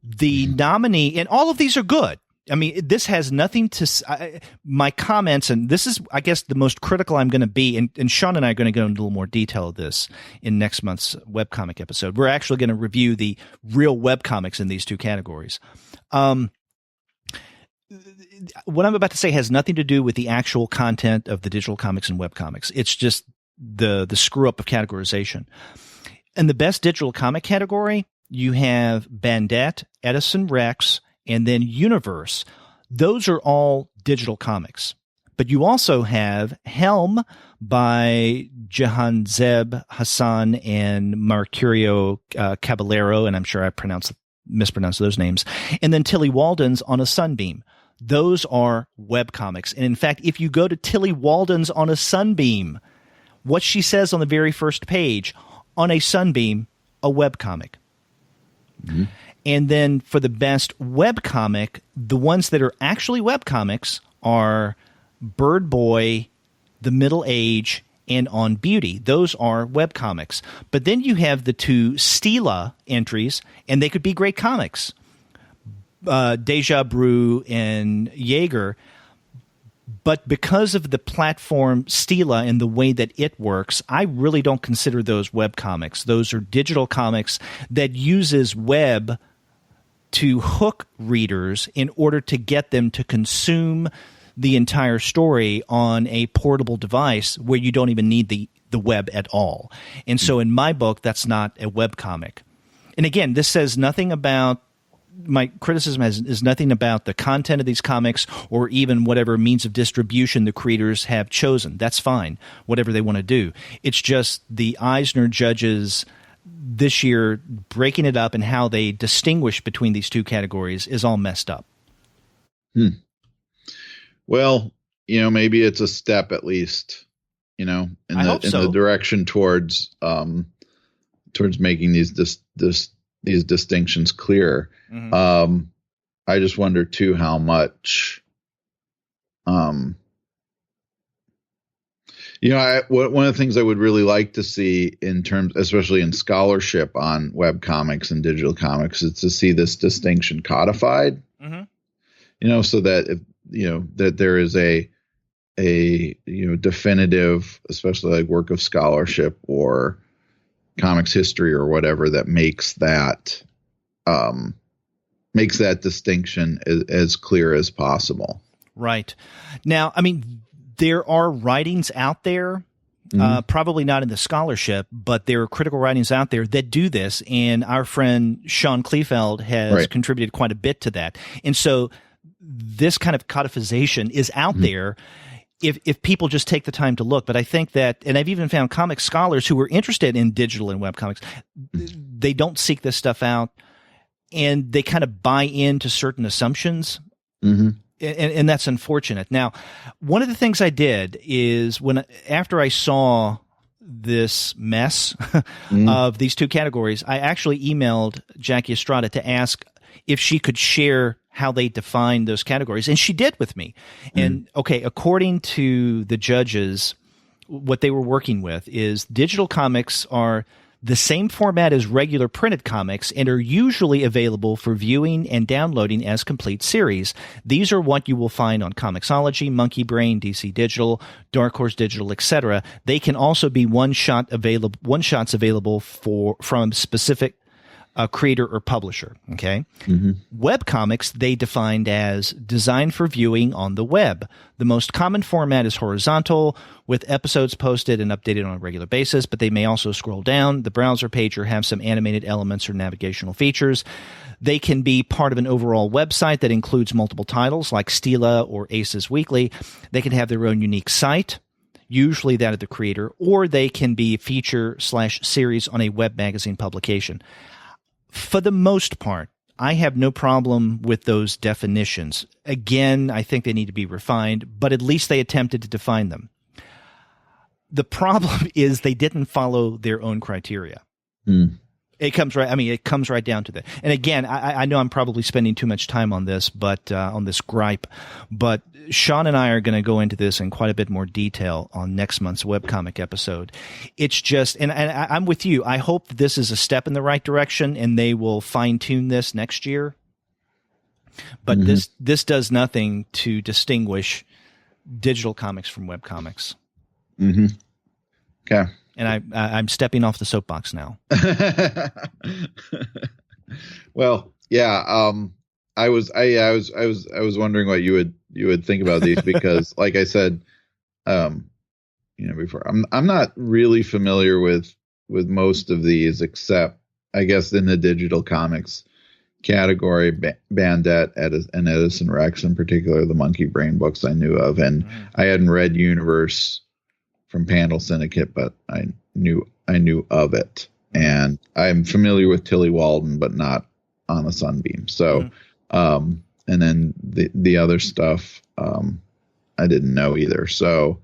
The nominee, and all of these are good. I mean, this has nothing to my comments, and this is, I guess, the most critical I'm going to be, and Sean and I are going to go into a little more detail of this in next month's webcomic episode. We're actually going to review the real webcomics in these two categories. What I'm about to say has nothing to do with the actual content of the digital comics and webcomics. It's just the screw up of categorization. In the best digital comic category, you have Bandette, Edison Rex, and then Universe. Those are all digital comics. But you also have Helm by Jahanzeb Hassan and Mercurio Caballero, and I'm sure I mispronounced those names, and then Tilly Walden's On a Sunbeam. Those are webcomics. And in fact, if you go to Tilly Walden's On a Sunbeam, what she says on the very first page, On a Sunbeam, a webcomic. Mm-hmm. And then for the best webcomic, the ones that are actually webcomics are Bird Boy, The Middle Age, and On Beauty. Those are webcomics. But then you have the two Stila entries, and they could be great comics. Deja Brew and Jaeger. But because of the platform Stila and the way that it works, I really don't consider those webcomics. Those are digital comics that uses web to hook readers in order to get them to consume the entire story on a portable device where you don't even need the web at all. And so in my book, that's not a webcomic. And again, this says nothing about my criticism is nothing about the content of these comics or even whatever means of distribution the creators have chosen. That's fine, whatever they want to do. It's just the Eisner judges this year breaking it up and how they distinguish between these two categories is all messed up. Well, maybe it's a step at least, in the direction towards making these distinctions clear. Mm-hmm. I just wonder too how much, one of the things I would really like to see in terms, especially in scholarship on web comics and digital comics, is to see this distinction codified. Mm-hmm. So that that there is a definitive, especially like work of scholarship or comics history or whatever that makes that distinction as clear as possible. Right. Now, I mean, there are writings out there, probably not in the scholarship, but there are critical writings out there that do this, and our friend Sean Kleefeld has contributed quite a bit to that. And so this kind of codification is out there if people just take the time to look. But I think that, and I've even found comic scholars who are interested in digital and web comics, they don't seek this stuff out, and they kind of buy into certain assumptions. Mm-hmm. And that's unfortunate. Now, one of the things I did is after I saw this mess of these two categories, I actually emailed Jackie Estrada to ask if she could share how they define those categories. And she did with me. And according to the judges, what they were working with is digital comics are the same format as regular printed comics and are usually available for viewing and downloading as complete series. These are what you will find on Comixology, Monkey Brain, DC Digital, Dark Horse Digital, etc. They can also be one-shots available from specific creator or publisher. Okay. Mm-hmm. Webcomics, they defined as designed for viewing on the web. The most common format is horizontal, with episodes posted and updated on a regular basis, but they may also scroll down the browser page or have some animated elements or navigational features. They can be part of an overall website that includes multiple titles like Stila or Aces Weekly. They can have their own unique site, usually that of the creator, or they can be feature/series on a web magazine publication. For the most part, I have no problem with those definitions. Again, I think they need to be refined, but at least they attempted to define them. The problem is they didn't follow their own criteria. It comes right down to that. And again, I know I'm probably spending too much time on this, but on this gripe, but Sean and I are going to go into this in quite a bit more detail on next month's webcomic episode. It's just, and I'm with you. I hope this is a step in the right direction and they will fine tune this next year. But this does nothing to distinguish digital comics from webcomics. Mm-hmm. Okay. And I'm stepping off the soapbox now. Well, yeah. I was wondering what you would think about these because, like I said, before, I'm not really familiar with most of these, except I guess in the digital comics category, Bandette and Edison Rex, in particular, the Monkey Brain books I knew of, and I hadn't read Universe from Panel Syndicate, but I knew of it, and I'm familiar with Tilly Walden, but not on a Sunbeam. So, and then the other stuff I didn't know either. So,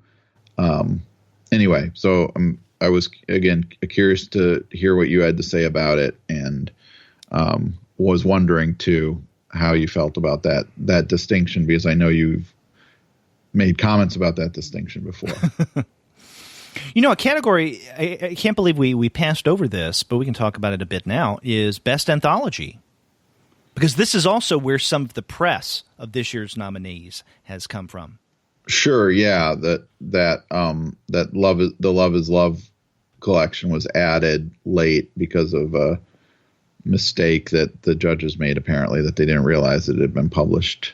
anyway, so I was again curious to hear what you had to say about it, and was wondering too how you felt about that distinction, because I know you've made comments about that distinction before. A category, I can't believe we passed over this, but we can talk about it a bit now, is Best Anthology. Because this is also where some of the press of this year's nominees has come from. Sure, yeah. The Love is Love collection was added late because of a mistake that the judges made, apparently, that they didn't realize that it had been published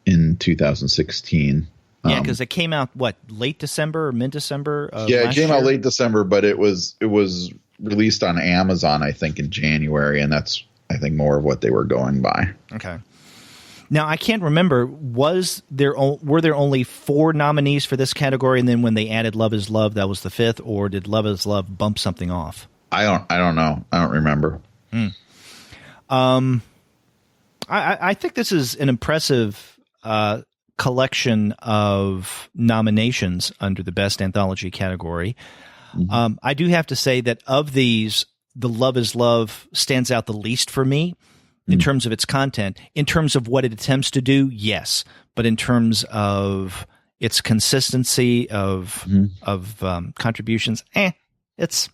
in 2016. Yeah, because it came out, late December or mid-December? Yeah, it came out late December, but it was released on Amazon, I think, in January, and that's, I think, more of what they were going by. Okay. Now, I can't remember, were there only 4 nominees for this category, and then when they added Love is Love, that was the 5th, or did Love is Love bump something off? I don't know. I don't remember. I think this is an impressive collection of nominations under the Best Anthology category. I do have to say that of these, the Love is Love stands out the least for me in terms of its content. In terms of what it attempts to do, yes. But in terms of its consistency of contributions, it's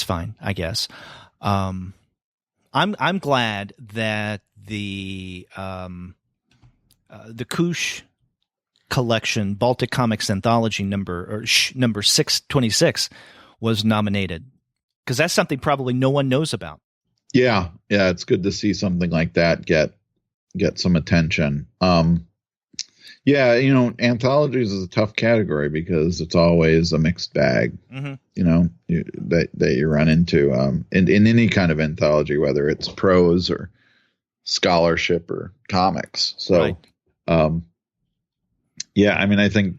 fine, I guess. I'm glad that the Koosh collection, Baltic Comics Anthology number 626, was nominated, because that's something probably no one knows about. Yeah, it's good to see something like that get some attention. Anthologies is a tough category because it's always a mixed bag. That you run into in any kind of anthology, whether it's prose or scholarship or comics. So, right. I think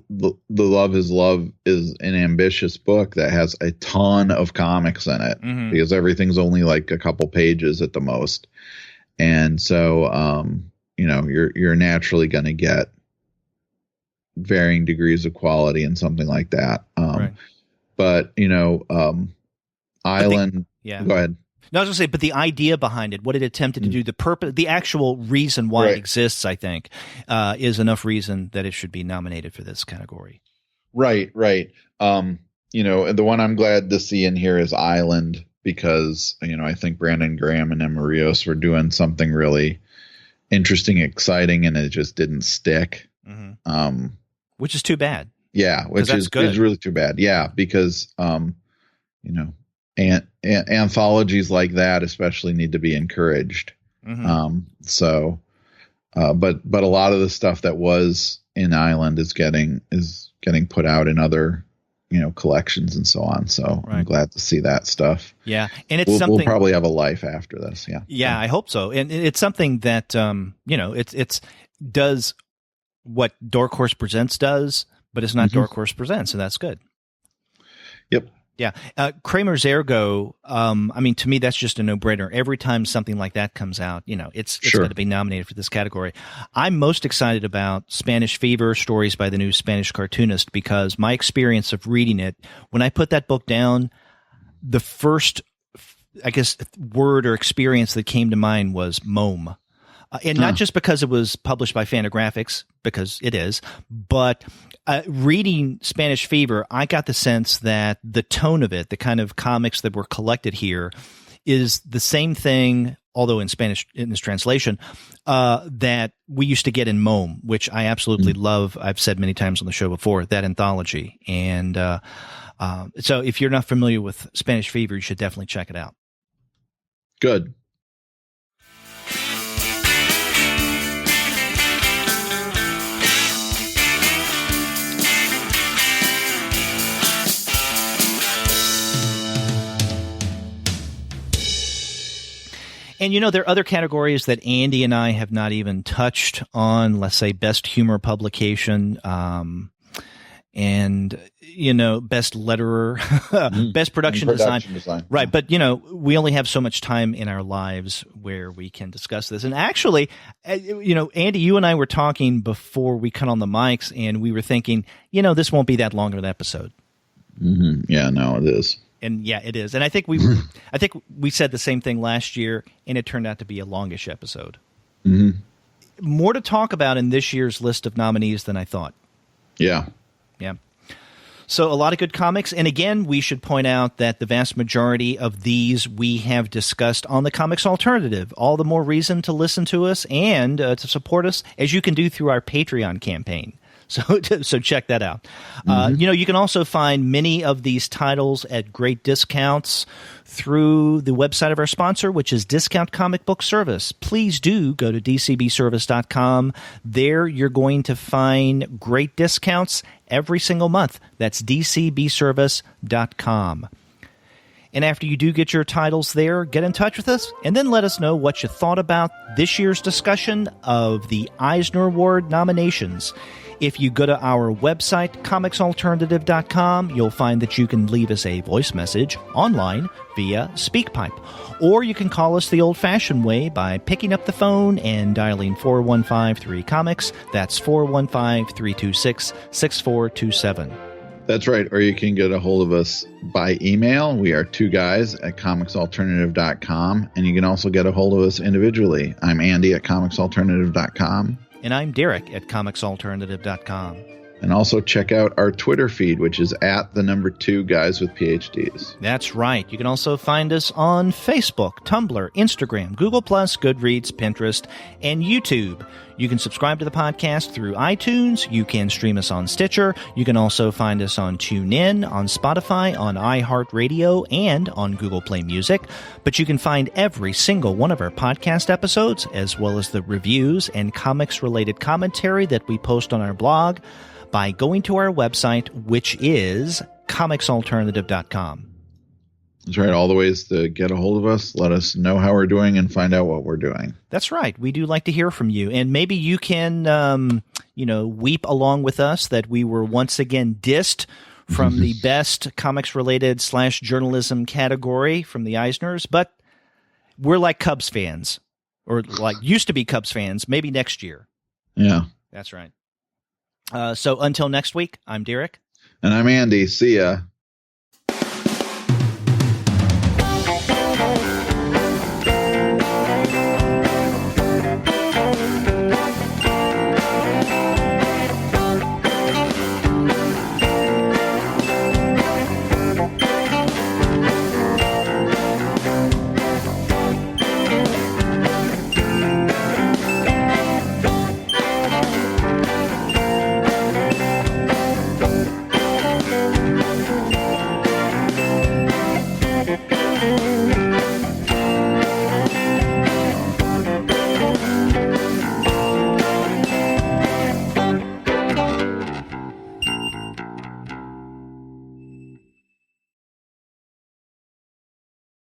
the Love is Love is an ambitious book that has a ton of comics in it, because everything's only like a couple pages at the most. And so, you're naturally going to get varying degrees of quality in something like that. Right. But, Island, go ahead. No, I was going to say, but the idea behind it, what it attempted to do, the purpose, the actual reason why it exists, I think, is enough reason that it should be nominated for this category. Right. And the one I'm glad to see in here is Island, because, I think Brandon Graham and Emma Rios were doing something really interesting, exciting, and it just didn't stick. Which is too bad. Yeah, which is really too bad. Yeah, because, anthologies like that especially need to be encouraged. Mm-hmm. But a lot of the stuff that was in Island is getting put out in other, collections and so on. So I'm glad to see that stuff. Yeah. And it's something we'll probably have a life after this. Yeah. Yeah. I hope so. And it's something that, it's does what Dark Horse Presents does, but it's not Dark Horse Presents. And that's good. Yep. Yeah. Kramers Ergot, to me, that's just a no-brainer. Every time something like that comes out, it's going to be nominated for this category. I'm most excited about Spanish Fever, stories by the new Spanish cartoonist, because my experience of reading it, when I put that book down, the first, word or experience that came to mind was mome. And not just because it was published by Fantagraphics, because it is, but reading Spanish Fever, I got the sense that the tone of it, the kind of comics that were collected here, is the same thing, although in Spanish, in this translation, that we used to get in Mome, which I absolutely love. I've said many times on the show before, that anthology. And so if you're not familiar with Spanish Fever, you should definitely check it out. Good. And, there are other categories that Andy and I have not even touched on, let's say best humor publication, and, best letterer, best production design. Right. But, we only have so much time in our lives where we can discuss this. And actually, Andy, you and I were talking before we cut on the mics, and we were thinking, this won't be that long of an episode. Mm-hmm. Yeah, no, it is. And yeah, it is. And I think we said the same thing last year, and it turned out to be a longish episode. Mm-hmm. More to talk about in this year's list of nominees than I thought. Yeah. Yeah. So a lot of good comics. And again, we should point out that the vast majority of these we have discussed on the Comics Alternative. All the more reason to listen to us and to support us, as you can do through our Patreon campaign. So check that out. You can also find many of these titles at great discounts through the website of our sponsor, which is Discount Comic Book Service. Please do go to dcbservice.com. There you're going to find great discounts every single month. That's dcbservice.com. And after you do get your titles there, get in touch with us and then let us know what you thought about this year's discussion of the Eisner Award nominations. If you go to our website, comicsalternative.com, you'll find that you can leave us a voice message online via SpeakPipe. Or you can call us the old-fashioned way by picking up the phone and dialing 4153-COMICS. That's 415-326-6427. That's right. Or you can get a hold of us by email. We are two guys at comicsalternative.com. And you can also get a hold of us individually. I'm Andy at comicsalternative.com. And I'm Derek at comicsalternative.com. And also check out our Twitter feed, which is at @2 guys with PhDs. That's right. You can also find us on Facebook, Tumblr, Instagram, Google+, Goodreads, Pinterest, and YouTube. You can subscribe to the podcast through iTunes. You can stream us on Stitcher. You can also find us on TuneIn, on Spotify, on iHeartRadio, and on Google Play Music. But you can find every single one of our podcast episodes, as well as the reviews and comics-related commentary that we post on our blog, by going to our website, which is comicsalternative.com. That's right. All the ways to get a hold of us, let us know how we're doing, and find out what we're doing. That's right. We do like to hear from you. And maybe you can, weep along with us that we were once again dissed from the best comics-related / journalism category from the Eisners. But we're like Cubs fans, or like used to be Cubs fans, maybe next year. Yeah. That's right. So until next week, I'm Derek. And I'm Andy. See ya.